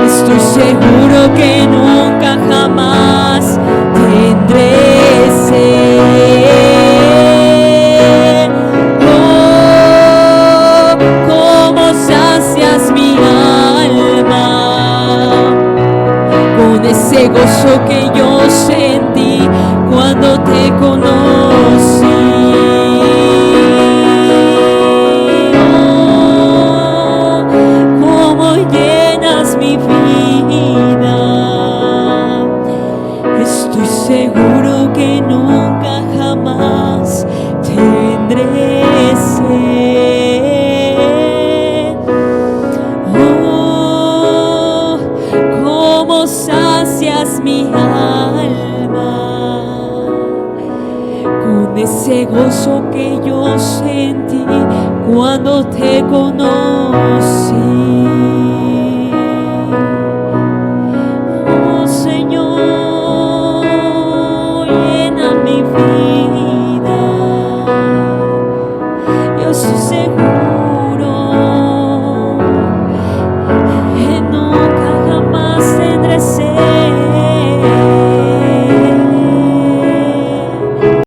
Estoy seguro que nunca jamás tendré sed. Oh, cómo sacias mi alma con ese gozo que yo sentí cuando te conocí. Oh, cómo llenas mi vida. Estoy seguro que nunca jamás tendré sed. Oh, cómo sacias mi alma con ese gozo que yo sentí cuando te conocí.